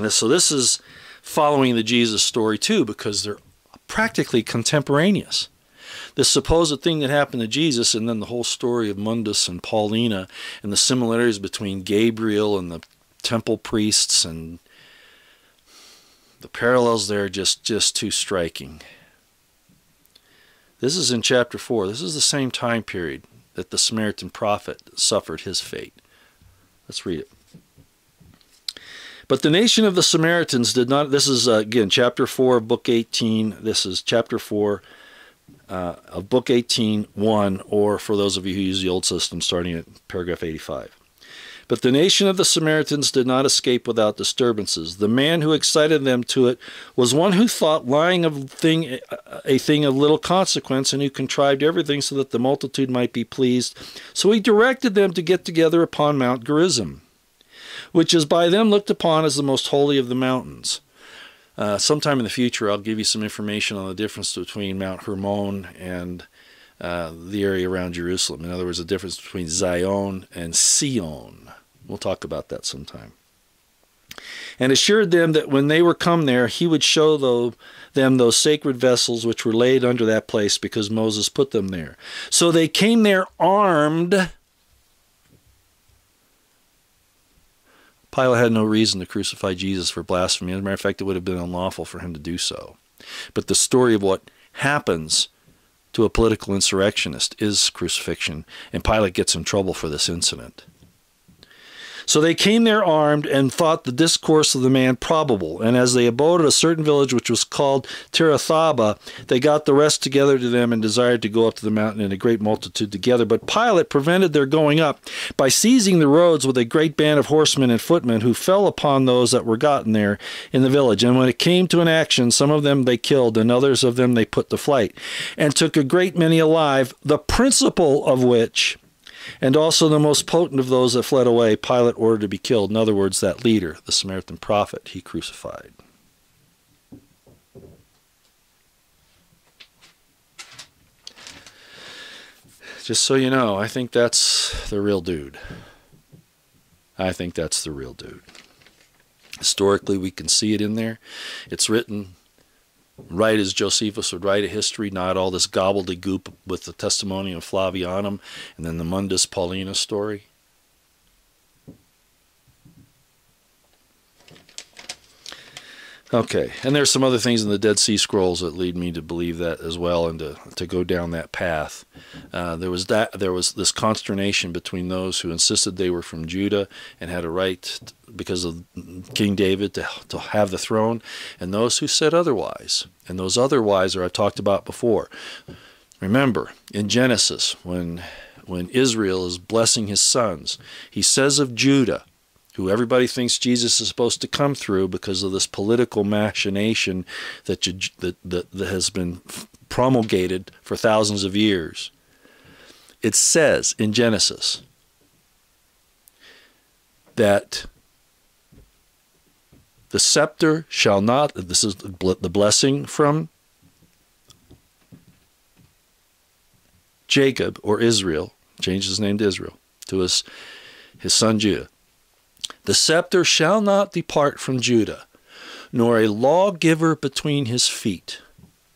So this is following the Jesus story too, because they're practically contemporaneous. This supposed thing that happened to Jesus, and then the whole story of Mundus and Paulina, and the similarities between Gabriel and the temple priests, and the parallels there are just too striking. This is in chapter 4. This is the same time period that the Samaritan prophet suffered his fate. Let's read it. But the nation of the Samaritans did not, this is again chapter 4 of book 18. This is chapter 4 of book 18:1, or for those of you who use the old system, starting at paragraph 85. But the nation of the Samaritans did not escape without disturbances. The man who excited them to it was one who thought lying a thing of little consequence, and who contrived everything so that the multitude might be pleased. So he directed them to get together upon Mount Gerizim, which is by them looked upon as the most holy of the mountains. Sometime in the future, I'll give you some information on the difference between Mount Hermon and the area around Jerusalem. In other words, the difference between Zion and Sion. We'll talk about that sometime. And assured them that when they were come there, he would show them those sacred vessels which were laid under that place, because Moses put them there. So they came there armed. Pilate had no reason to crucify Jesus for blasphemy. As a matter of fact, it would have been unlawful for him to do so. But the story of what happens to a political insurrectionist is crucifixion, and Pilate gets in trouble for this incident. So they came there armed, and thought the discourse of the man probable. And as they abode at a certain village which was called Tirathaba, they got the rest together to them, and desired to go up to the mountain in a great multitude together. But Pilate prevented their going up by seizing the roads with a great band of horsemen and footmen, who fell upon those that were gotten there in the village. And when it came to an action, some of them they killed, and others of them they put to flight, and took a great many alive, the principal of which, and also the most potent of those that fled away, Pilate ordered to be killed. In other words, that leader, the Samaritan prophet, he crucified. Just so you know, I think that's the real dude. I think that's the real dude. Historically, we can see it in there. It's written right as Josephus would write a history, not all this gobbledygook with the testimony of Flavianum and then the Mundus Paulina story. Okay, and there's some other things in the Dead Sea Scrolls that lead me to believe that as well, and to go down that path. There was this consternation between those who insisted they were from Judah and had a right because of King David to have the throne, and those who said otherwise. And those otherwise are I've talked about before. Remember, in Genesis, when Israel is blessing his sons, he says of Judah, who everybody thinks Jesus is supposed to come through because of this political machination that has been promulgated for thousands of years. It says in Genesis that the scepter shall not, this is the blessing from Jacob, or Israel, changed his name to Israel, to his son Judah. The scepter shall not depart from Judah, nor a lawgiver between his feet,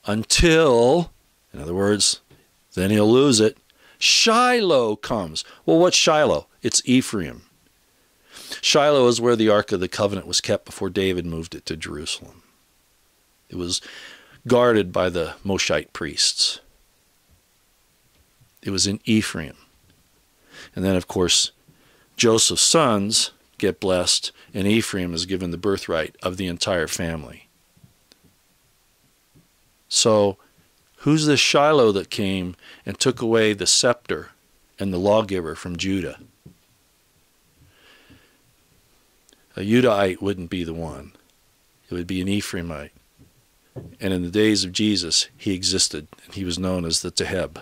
until, in other words, then he'll lose it, Shiloh comes. Well, what's Shiloh? It's Ephraim. Shiloh is where the Ark of the Covenant was kept before David moved it to Jerusalem. It was guarded by the Moshite priests. It was in Ephraim. And then, of course, Joseph's sons get blessed, and Ephraim is given the birthright of the entire family. So, who's this Shiloh that came and took away the scepter and the lawgiver from Judah? A Judahite wouldn't be the one. It would be an Ephraimite. And in the days of Jesus, he existed, and he was known as the Teheb,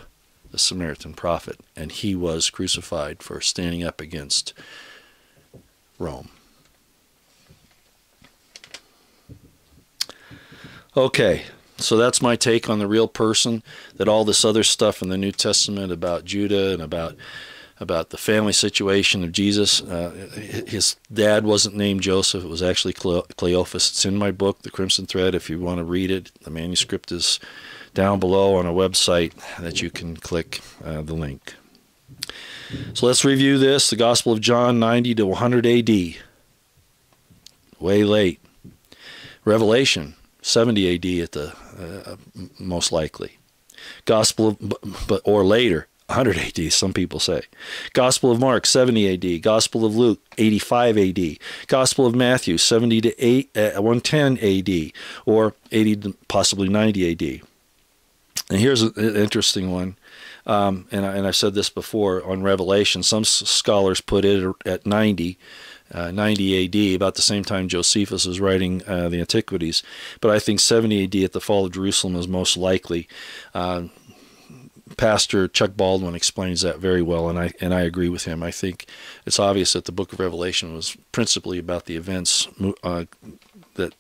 the Samaritan prophet, and he was crucified for standing up against Rome. Okay, so that's my take on the real person, that all this other stuff in the New Testament about Judah and about the family situation of Jesus, his dad wasn't named Joseph, it was actually Cleophas. It's in my book, The Crimson Thread, if you want to read it. The manuscript is down below on a website that you can click the link. So let's review this. The Gospel of John, 90 to 100 AD. Way late. Revelation, 70 AD at the most likely. Gospel of, or later, 100 AD, some people say. Gospel of Mark, 70 AD. Gospel of Luke, 85 AD. Gospel of Matthew, 70 to 110 AD, or 80 to possibly 90 AD. And here's an interesting one. And I've said this before on Revelation. Some scholars put it at 90 AD, about the same time Josephus is writing the Antiquities. But I think 70 AD at the fall of Jerusalem is most likely. Pastor Chuck Baldwin explains that very well, and I agree with him. I think it's obvious that the book of Revelation was principally about the events that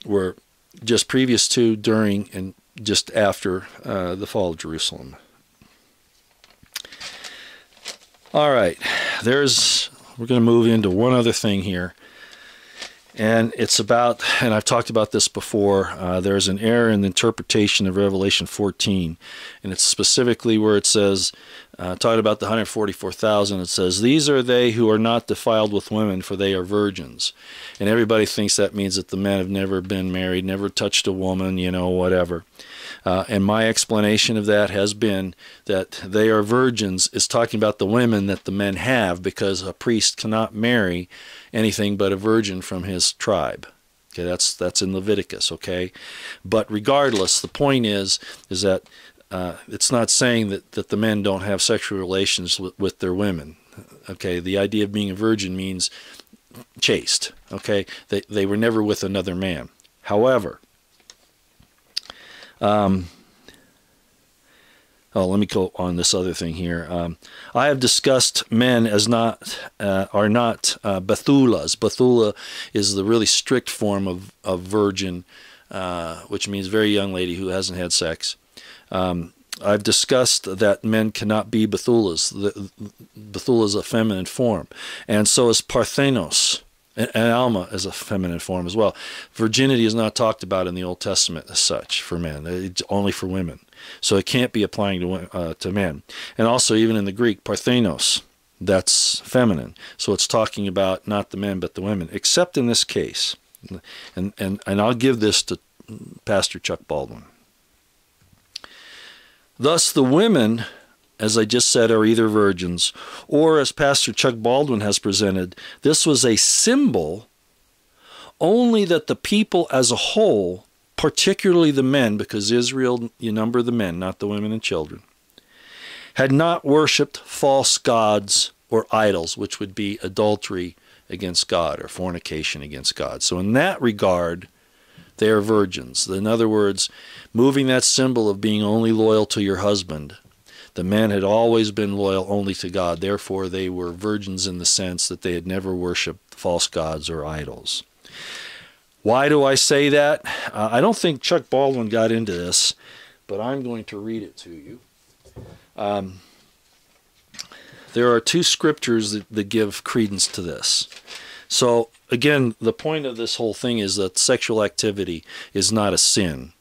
were just previous to, during, and just after the fall of Jerusalem. All right, we're going to move into one other thing here, and it's about, and I've talked about this before, there's an error in the interpretation of Revelation 14, and it's specifically where it says, talking about the 144,000, it says, "These are they who are not defiled with women, for they are virgins." And everybody thinks that means that the men have never been married, never touched a woman, whatever. And my explanation of that has been that they are virgins is talking about the women that the men have, because a priest cannot marry anything but a virgin from his tribe. Okay, that's in Leviticus, okay? But regardless, the point is that it's not saying that the men don't have sexual relations with their women. Okay, the idea of being a virgin means chaste. Okay, they were never with another man. However, let me go on this other thing here. I have discussed men as are not Bethulas. Bethula is the really strict form of virgin, which means very young lady who hasn't had sex. I've discussed that men cannot be Bethulas. Bethula is a feminine form, and so is Parthenos. And Alma is a feminine form as well. Virginity is not talked about in the Old Testament as such for men. It's only for women. So it can't be applying to men. And also, even in the Greek, Parthenos, that's feminine. So it's talking about not the men but the women, except in this case. And I'll give this to Pastor Chuck Baldwin. Thus the women, as I just said, are either virgins, or as Pastor Chuck Baldwin has presented, this was a symbol only that the people as a whole, particularly the men, because Israel, you number the men, not the women and children, had not worshipped false gods or idols, which would be adultery against God or fornication against God. So in that regard, they are virgins. In other words, moving that symbol of being only loyal to your husband, the men had always been loyal only to God. Therefore, they were virgins in the sense that they had never worshipped false gods or idols. Why do I say that? I don't think Chuck Baldwin got into this, but I'm going to read it to you. There are two scriptures that give credence to this. So, again, the point of this whole thing is that sexual activity is not a sin.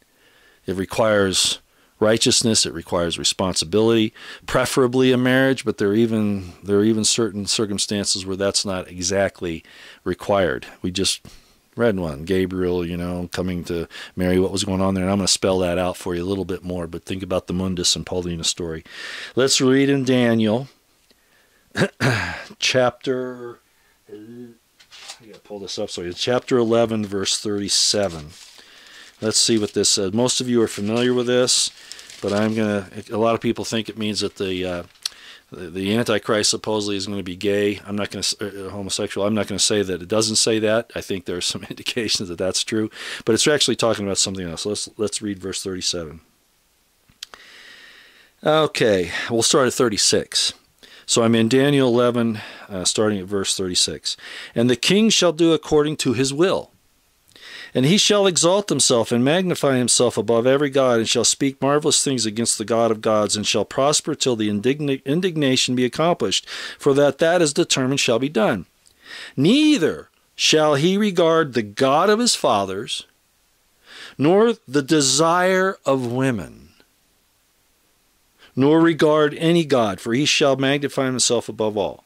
It requires righteousness, it requires responsibility, preferably a marriage, but there are even certain circumstances where that's not exactly required. We just read one, Gabriel, coming to Mary, what was going on there, and I'm going to spell that out for you a little bit more, but think about the Mundus and Paulina story. Let's read in Daniel, chapter, I got to pull this up, so it's chapter 11, verse 37. Let's see what this says. Most of you are familiar with this, but a lot of people think it means that the Antichrist supposedly is going to be gay. I'm not going to homosexual. I'm not going to say that it doesn't say that. I think there are some indications that that's true, but it's actually talking about something else. Let's read verse 37. Okay, we'll start at 36. So I'm in Daniel 11, starting at verse 36. And the king shall do according to his will. And he shall exalt himself and magnify himself above every god, and shall speak marvelous things against the God of gods, and shall prosper till the indignation be accomplished, for that is determined shall be done. Neither shall he regard the God of his fathers, nor the desire of women, nor regard any god, for he shall magnify himself above all.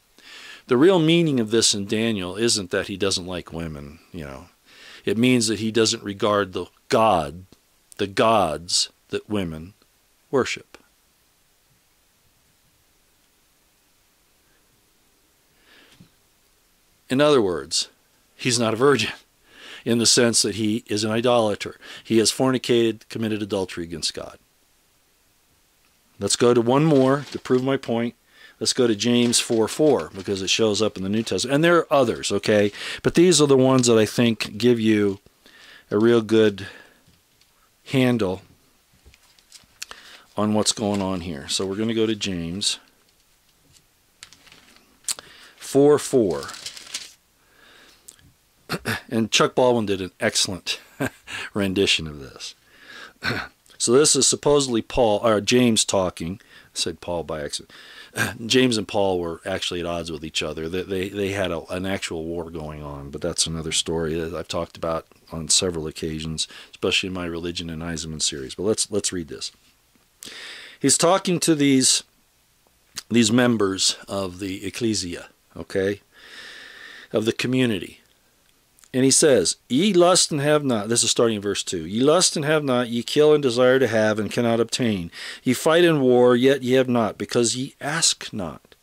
The real meaning of this in Daniel isn't that he doesn't like women, It means that he doesn't regard the gods that women worship. In other words, he's not a virgin in the sense that he is an idolater. He has fornicated, committed adultery against God. Let's go to one more to prove my point. Let's go to James 4:4 because it shows up in the New Testament. And there are others, okay? But these are the ones that I think give you a real good handle on what's going on here. So we're going to go to James 4:4. And Chuck Baldwin did an excellent rendition of this. So this is supposedly James talking. I said Paul by accident. James and Paul were actually at odds with each other. They had an actual war going on, but that's another story that I've talked about on several occasions, especially in my Religion and Eisenman series. But let's read this. He's talking to these members of the ecclesia, okay, of the community. And he says, ye lust and have not, this is starting in verse 2, ye lust and have not, ye kill and desire to have and cannot obtain. Ye fight in war, yet ye have not, because ye ask not.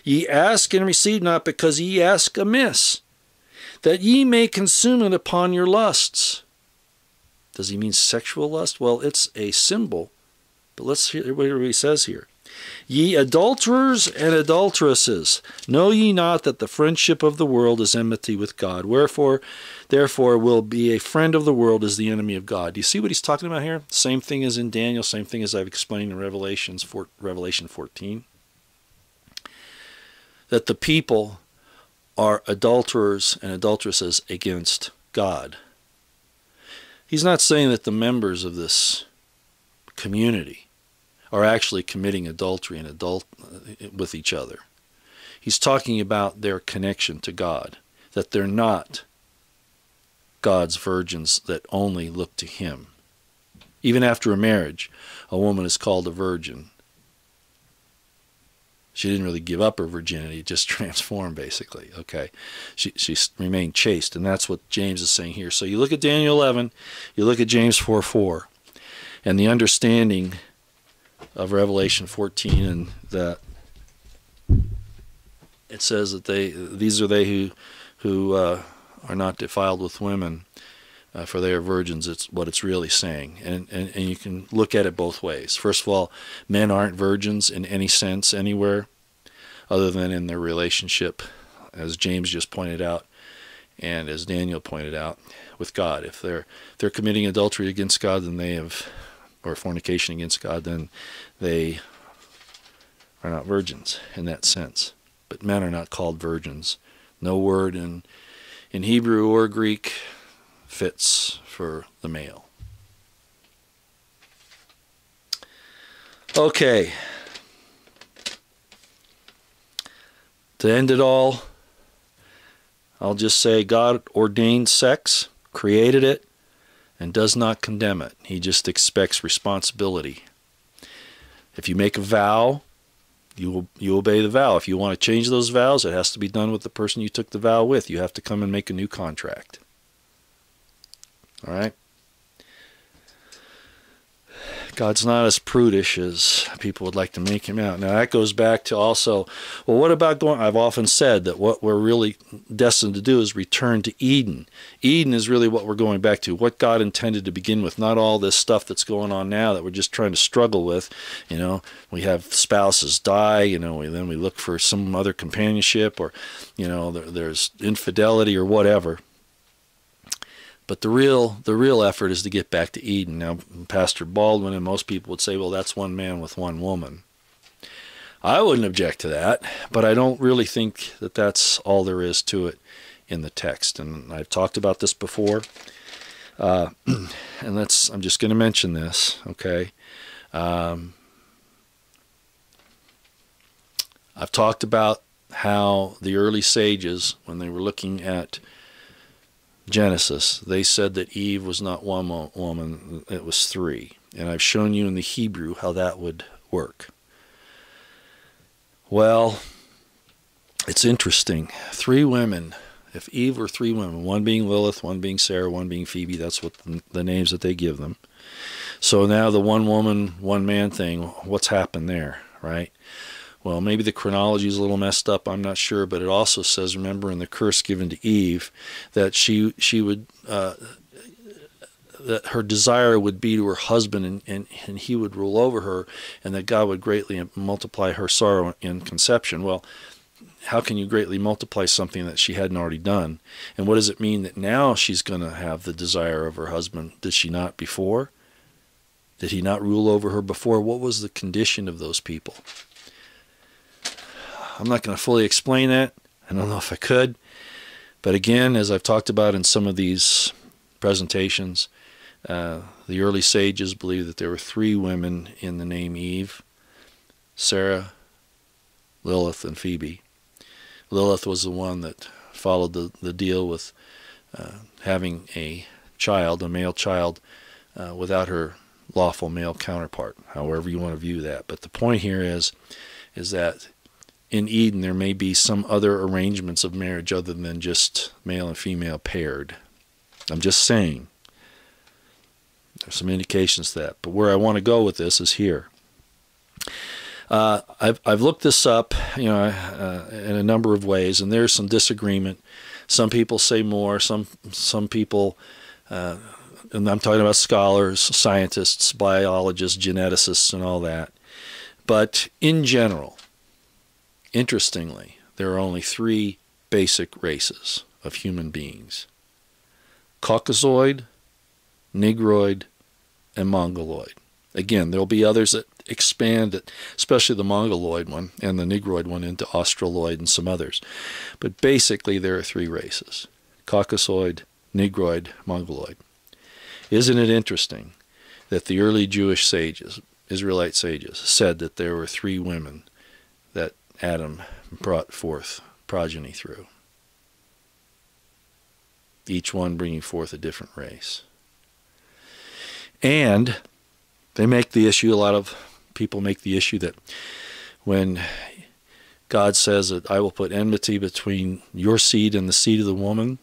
Ye ask and receive not, because ye ask amiss, that ye may consume it upon your lusts. Does he mean sexual lust? Well, it's a symbol, but let's hear what he says here. Ye adulterers and adulteresses, know ye not that the friendship of the world is enmity with God? Wherefore, therefore, will be a friend of the world is the enemy of God. Do you see what he's talking about here? Same thing as in Daniel, same thing as I've explained in Revelation 14. That the people are adulterers and adulteresses against God. He's not saying that the members of this community are actually committing adultery and with each other. He's talking about their connection to God, that they're not God's virgins that only look to him. Even after a marriage, a woman is called a virgin. She didn't really give up her virginity, just transformed, basically. Okay, she remained chaste, and that's what James is saying here. So you look at Daniel 11, you look at James 4:4, and the understanding of Revelation 14, and that it says that these are they who are not defiled with women, for they are virgins. It's what it's really saying, and you can look at it both ways. First of all, men aren't virgins in any sense anywhere, other than in their relationship, as James just pointed out, and as Daniel pointed out, with God. If they're committing adultery against God, then they have, or fornication against God, then they are not virgins in that sense. But men are not called virgins. No word in Hebrew or Greek fits for the male. Okay. To end it all, I'll just say God ordained sex, created it, and does not condemn it. He just expects responsibility. If you make a vow, you obey the vow. If you want to change those vows, it has to be done with the person you took the vow with. You have to come and make a new contract. All right? God's not as prudish as people would like to make him out. Now that goes back to also, well, what about going, I've often said that what we're really destined to do is return to Eden. Eden is really what we're going back to, what God intended to begin with, not all this stuff that's going on now that we're just trying to struggle with. You know, we have spouses die, you know, then we look for some other companionship, or, you know, there's infidelity or whatever. But the real effort is to get back to Eden. Now, Pastor Baldwin and most people would say, well, that's one man with one woman. I wouldn't object to that, but I don't really think that that's all there is to it in the text. And I've talked about this before, and I'm just going to mention this, okay? I've talked about how the early sages, when they were looking at Genesis, they said that Eve was not one woman, it was three. And I've shown you in the Hebrew how that would work. Well, it's interesting. Three women, if Eve were three women, one being Lilith, one being Sarah, one being Phoebe, that's what the names that they give them. So now the one woman, one man thing, what's happened there, right? Well, maybe the chronology is a little messed up, I'm not sure, but it also says, remember, in the curse given to Eve, that she would, that her desire would be to her husband, and he would rule over her, and that God would greatly multiply her sorrow in conception. Well, how can you greatly multiply something that she hadn't already done? And what does it mean that now she's going to have the desire of her husband? Did she not before? Did he not rule over her before? What was the condition of those people? I'm not going to fully explain that. I don't know if I could. But again, as I've talked about in some of these presentations, the early sages believed that there were three women in the name Eve: Sarah, Lilith, and Phoebe. Lilith was the one that followed the deal with having a child, a male child, without her lawful male counterpart, however you want to view that. But the point here is that in Eden, there may be some other arrangements of marriage other than just male and female paired. I'm just saying. There's some indications to that. But where I want to go with this is here. I've looked this up, in a number of ways, and there's some disagreement. Some people say more. Some people, and I'm talking about scholars, scientists, biologists, geneticists, and all that. But in general, interestingly, there are only three basic races of human beings: Caucasoid, Negroid, and Mongoloid. Again, there'll be others that expand it, especially the Mongoloid one and the Negroid one, into Australoid and some others. But basically, there are three races: Caucasoid, Negroid, Mongoloid. Isn't it interesting that the early Jewish sages, Israelite sages, said that there were three women that Adam brought forth progeny through, each one bringing forth a different race? And they make the issue, a lot of people make the issue that when God says that I will put enmity between your seed and the seed of the woman,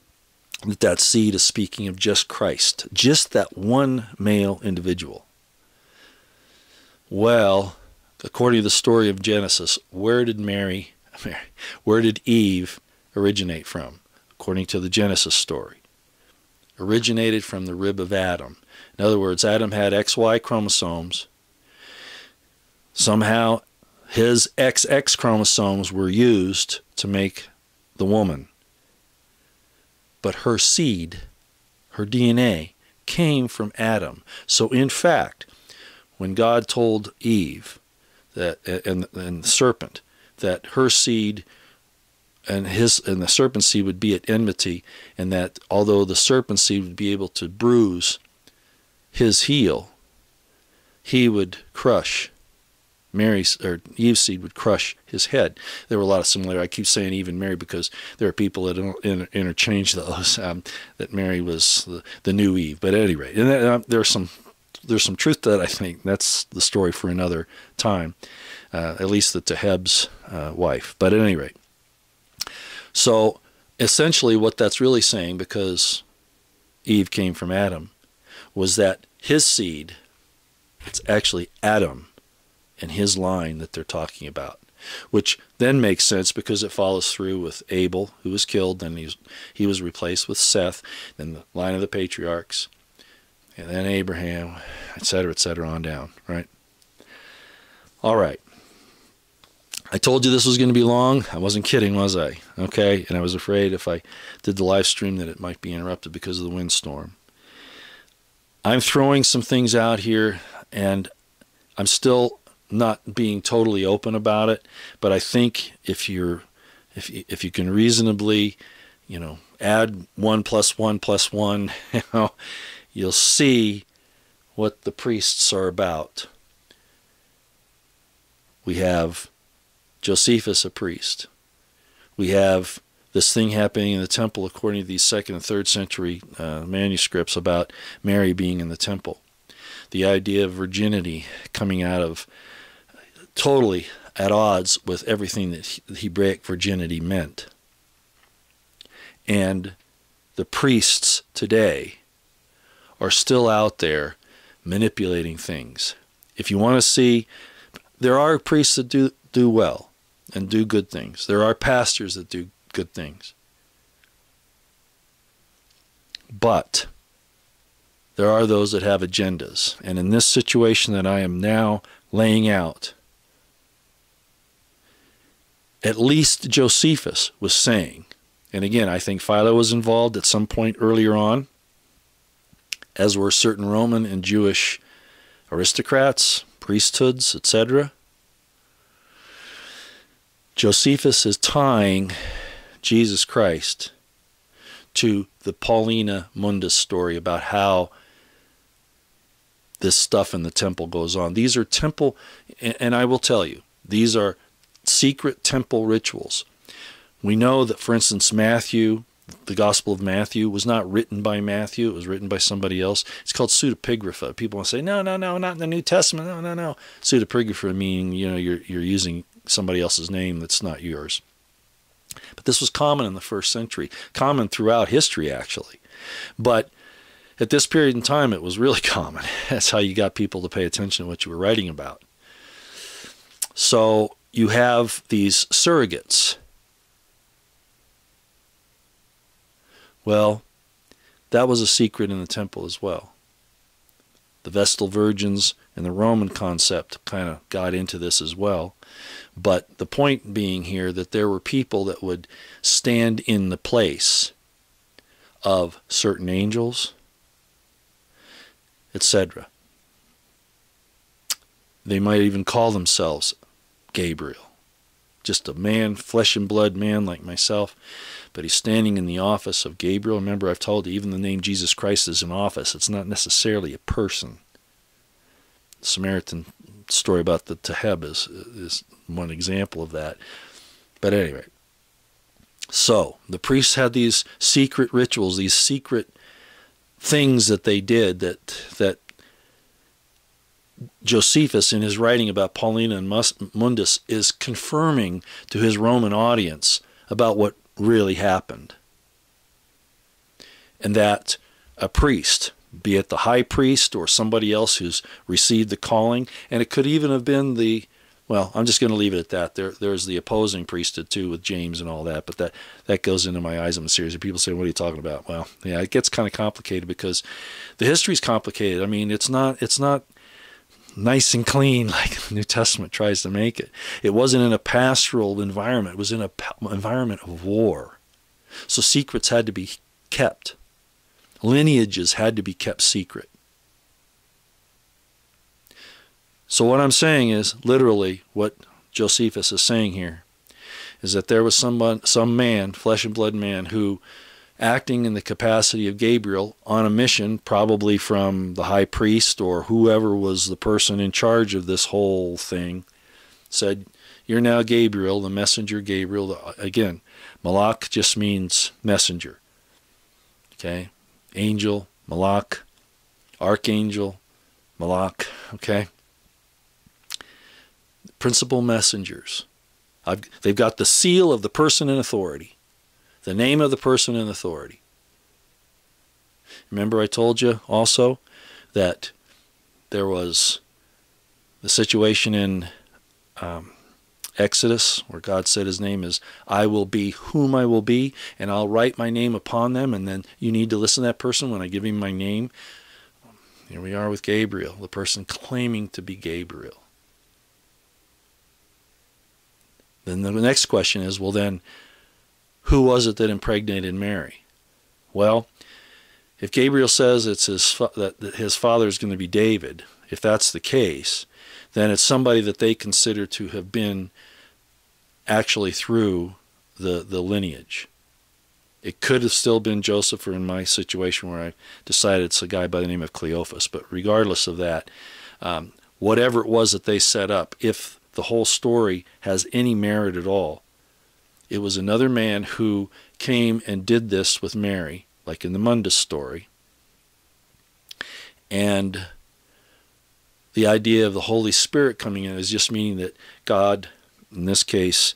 that seed is speaking of just Christ, just that one male individual. Well, according to the story of Genesis, where did Eve originate from? According to the Genesis story, originated from the rib of Adam. In other words, Adam had XY chromosomes. Somehow his XX chromosomes were used to make the woman. But her seed, her DNA, came from Adam. So in fact, when God told Eve that, and the serpent, that her seed and the serpent's seed would be at enmity, and that although the serpent's seed would be able to bruise his heel, he would crush Eve's seed would crush his head. There were a lot of similarities. I keep saying Eve and Mary because there are people that interchange those, that Mary was the new Eve. But at any rate, and there's some truth to that, I think. That's the story for another time, at least the Teheb's wife. But at any rate, so essentially what that's really saying, because Eve came from Adam, was that his seed, it's actually Adam and his line that they're talking about, which then makes sense because it follows through with Abel, who was killed, then he was replaced with Seth, then the line of the patriarchs, and then Abraham, etc., on down, right? All right. I told you this was going to be long. I wasn't kidding, was I? Okay, and I was afraid if I did the live stream that it might be interrupted because of the windstorm. I'm throwing some things out here, and I'm still not being totally open about it, but I think if you can reasonably, add 1 + 1 + 1, you'll see what the priests are about. We have Josephus, a priest. We have this thing happening in the temple according to these 2nd and 3rd century manuscripts about Mary being in the temple. The idea of virginity coming out of totally at odds with everything that Hebraic virginity meant. And the priests today are still out there manipulating things. If you want to see, there are priests that do well and do good things. There are pastors that do good things. But there are those that have agendas. And in this situation that I am now laying out, at least Josephus was saying, and again, I think Philo was involved at some point earlier on, as were certain Roman and Jewish aristocrats, priesthoods, etc. Josephus is tying Jesus Christ to the Paulina Mundus story about how this stuff in the temple goes on. These are temple, and I will tell you, these are secret temple rituals. We know that, for instance, Matthew, the Gospel of Matthew, was not written by Matthew. It was written by somebody else. It's called pseudepigrapha. People want to say, no, not in the New Testament. No. Pseudepigrapha meaning, you're using somebody else's name that's not yours. But this was common in the 1st century, common throughout history, actually. But at this period in time, it was really common. That's how you got people to pay attention to what you were writing about. So you have these surrogates. Well, that was a secret in the temple as well. The Vestal Virgins and the Roman concept kind of got into this as well. But the point being here that there were people that would stand in the place of certain angels, etc. They might even call themselves Gabriel. Just a man, flesh and blood man like myself, but he's standing in the office of Gabriel. Remember, I've told you, even the name Jesus Christ is an office. It's not necessarily a person. The Samaritan story about the Teheb is one example of that. But anyway, so the priests had these secret rituals, these secret things that they did that Josephus, in his writing about Paulina and Mundus, is confirming to his Roman audience about what really happened. And that a priest, be it the high priest or somebody else who's received the calling, and it could even have been the, well, I'm just going to leave it at that. There's the opposing priesthood too with James and all that, but that goes into my eyes on the series. People say, what are you talking about? Well, yeah, it gets kind of complicated because the history's complicated. I mean, it's not nice and clean like the New Testament tries to make it. It wasn't in a pastoral environment. It was in an environment of war. So secrets had to be kept. Lineages had to be kept secret. So what I'm saying is, literally, what Josephus is saying here is that there was some man, flesh and blood man, who, acting in the capacity of Gabriel on a mission, probably from the high priest or whoever was the person in charge of this whole thing, said, "You're now Gabriel, the messenger Gabriel." Again, Malach just means messenger. Okay? Angel, Malach, archangel, Malach. Okay? Principal messengers. They've got the seal of the person in authority, the name of the person in authority. Remember I told you also that there was the situation in Exodus where God said his name is I will be whom I will be, and I'll write my name upon them, and then you need to listen to that person when I give him my name. Here we are with Gabriel, the person claiming to be Gabriel. Then the next question is, well then, who was it that impregnated Mary? Well, if Gabriel says it's that his father is going to be David, if that's the case, then it's somebody that they consider to have been actually through the lineage. It could have still been Joseph, or in my situation where I decided it's a guy by the name of Cleophas. But regardless of that, whatever it was that they set up, if the whole story has any merit at all, it was another man who came and did this with Mary, like in the Mundus story. And the idea of the Holy Spirit coming in is just meaning that God, in this case,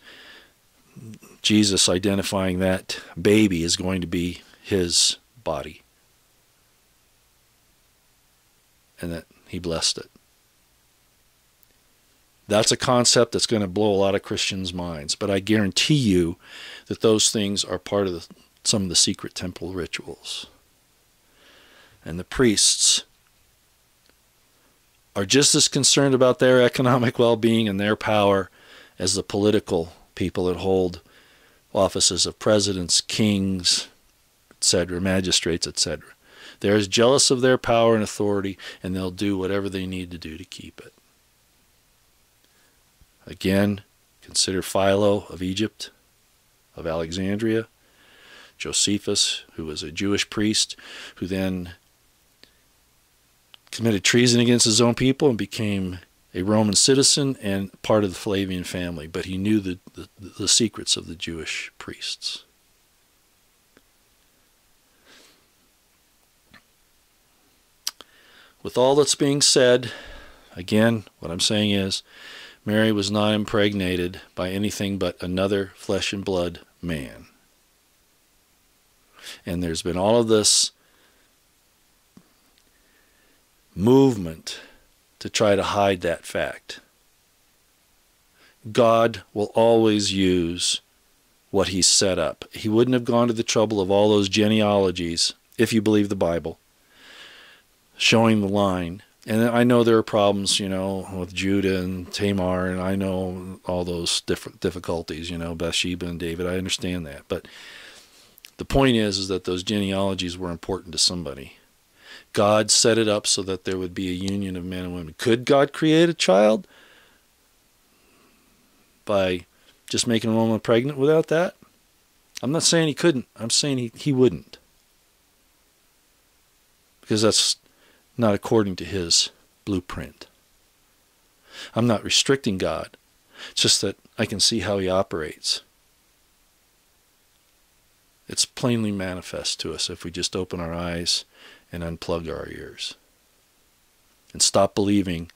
Jesus identifying that baby is going to be his body. And that he blessed it. That's a concept that's going to blow a lot of Christians' minds, but I guarantee you that those things are part of some of the secret temple rituals. And the priests are just as concerned about their economic well-being and their power as the political people that hold offices of presidents, kings, etc., magistrates, etc. They're as jealous of their power and authority, and they'll do whatever they need to do to keep it. Again, consider Philo of Egypt, of Alexandria, Josephus, who was a Jewish priest, who then committed treason against his own people and became a Roman citizen and part of the Flavian family, but he knew the secrets of the Jewish priests. With all that's being said, again, what I'm saying is, Mary was not impregnated by anything but another flesh and blood man. And there's been all of this movement to try to hide that fact. God will always use what he's set up. He wouldn't have gone to the trouble of all those genealogies, if you believe the Bible, showing the line. And I know there are problems, with Judah and Tamar, and I know all those different difficulties, Bathsheba and David. I understand that. But the point is that those genealogies were important to somebody. God set it up so that there would be a union of men and women. Could God create a child by just making a woman pregnant without that? I'm not saying he couldn't. I'm saying he wouldn't. Because that's not according to his blueprint. I'm not restricting God. It's just that I can see how he operates. It's plainly manifest to us if we just open our eyes and unplug our ears and stop believing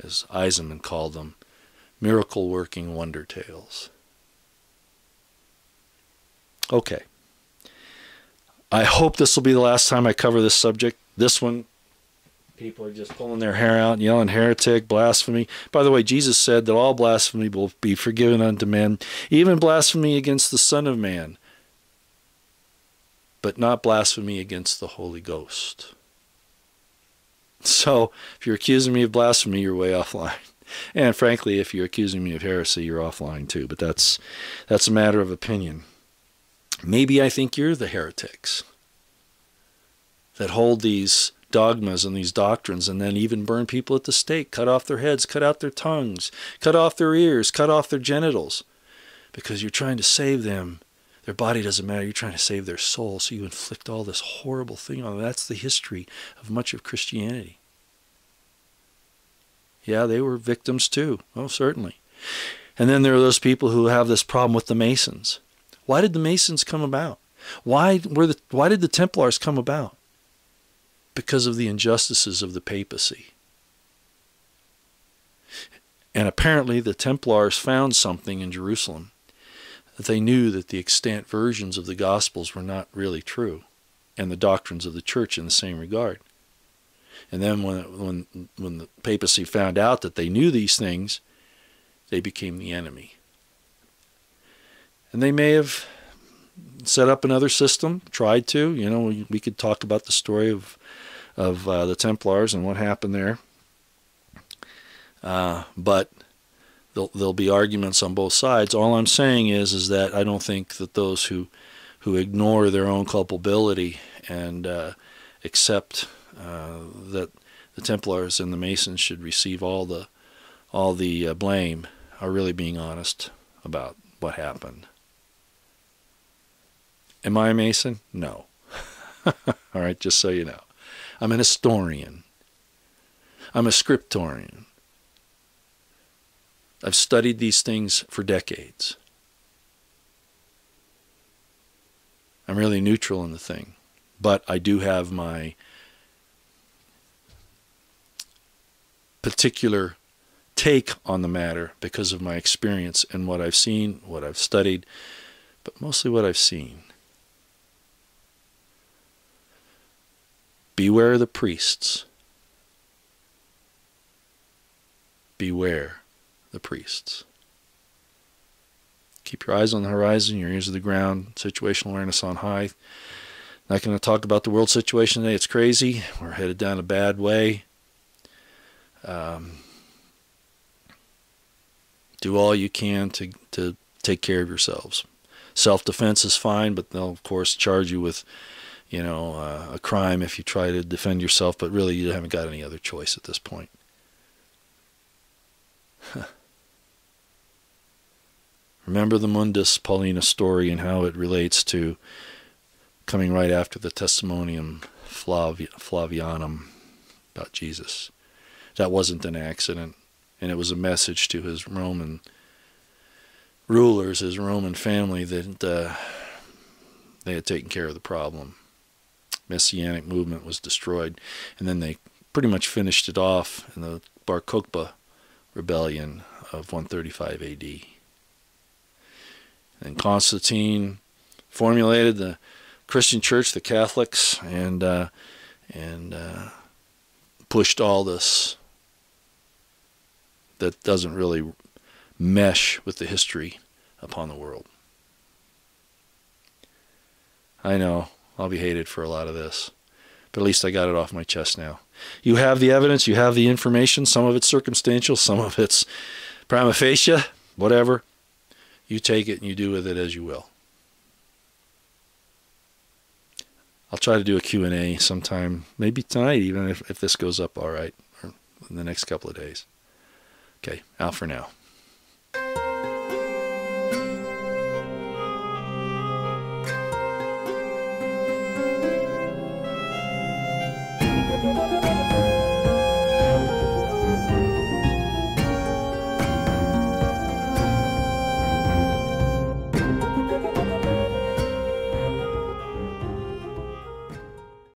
as Eisenman called them, miracle-working wonder tales. Okay. I hope this will be the last time I cover this subject. This one, people are just pulling their hair out and yelling heretic, blasphemy. By the way, Jesus said that all blasphemy will be forgiven unto men, even blasphemy against the Son of Man, but not blasphemy against the Holy Ghost. So, if you're accusing me of blasphemy, you're way offline. And frankly, if you're accusing me of heresy, you're offline too. But that's a matter of opinion. Maybe I think you're the heretics that hold these dogmas and these doctrines and then even burn people at the stake, cut off their heads, cut out their tongues, cut off their ears, cut off their genitals, because you're trying to save them. Their body doesn't matter. You're trying to save their soul, so you inflict all this horrible thing on them. That's the history of much of Christianity. Yeah, they were victims too. Oh, certainly. And then there are those people who have this problem with the Masons. Why did the Masons come about? Why did the Templars come about? Because of the injustices of the papacy. And apparently the Templars found something in Jerusalem that they knew that the extant versions of the Gospels were not really true, and the doctrines of the church in the same regard. And then when the papacy found out that they knew these things, they became the enemy. And they may have set up another system, tried to. You know, we could talk about the story of the Templars and what happened there. But there'll be arguments on both sides. All I'm saying is that I don't think that those who ignore their own culpability and accept that the Templars and the Masons should receive all the blame are really being honest about what happened. Am I a Mason? No. All right, just so you know. I'm an historian. I'm a scriptorian. I've studied these things for decades. I'm really neutral in the thing, but I do have my particular take on the matter because of my experience and what I've seen, what I've studied, but mostly what I've seen. Beware the priests. Beware the priests. Keep your eyes on the horizon, your ears to the ground, situational awareness on high. Not going to talk about the world situation today. It's crazy. We're headed down a bad way. Do all you can to take care of yourselves. Self-defense is fine, but they'll, of course, charge you with, a crime if you try to defend yourself, but really you haven't got any other choice at this point. Remember the Mundus Paulina story and how it relates to coming right after the Testimonium Flavianum about Jesus. That wasn't an accident, and it was a message to his Roman rulers, his Roman family, that they had taken care of the problem. Messianic movement was destroyed, and then they pretty much finished it off in the Bar Kokhba rebellion of 135 AD. And Constantine formulated the Christian church, the Catholics, and pushed all this that doesn't really mesh with the history upon the world. I know I'll be hated for a lot of this, but at least I got it off my chest now. You have the evidence, you have the information. Some of it's circumstantial, some of it's prima facie, whatever. You take it and you do with it as you will. I'll try to do a Q&A sometime, maybe tonight even, if this goes up all right, or in the next couple of days. Okay, out for now.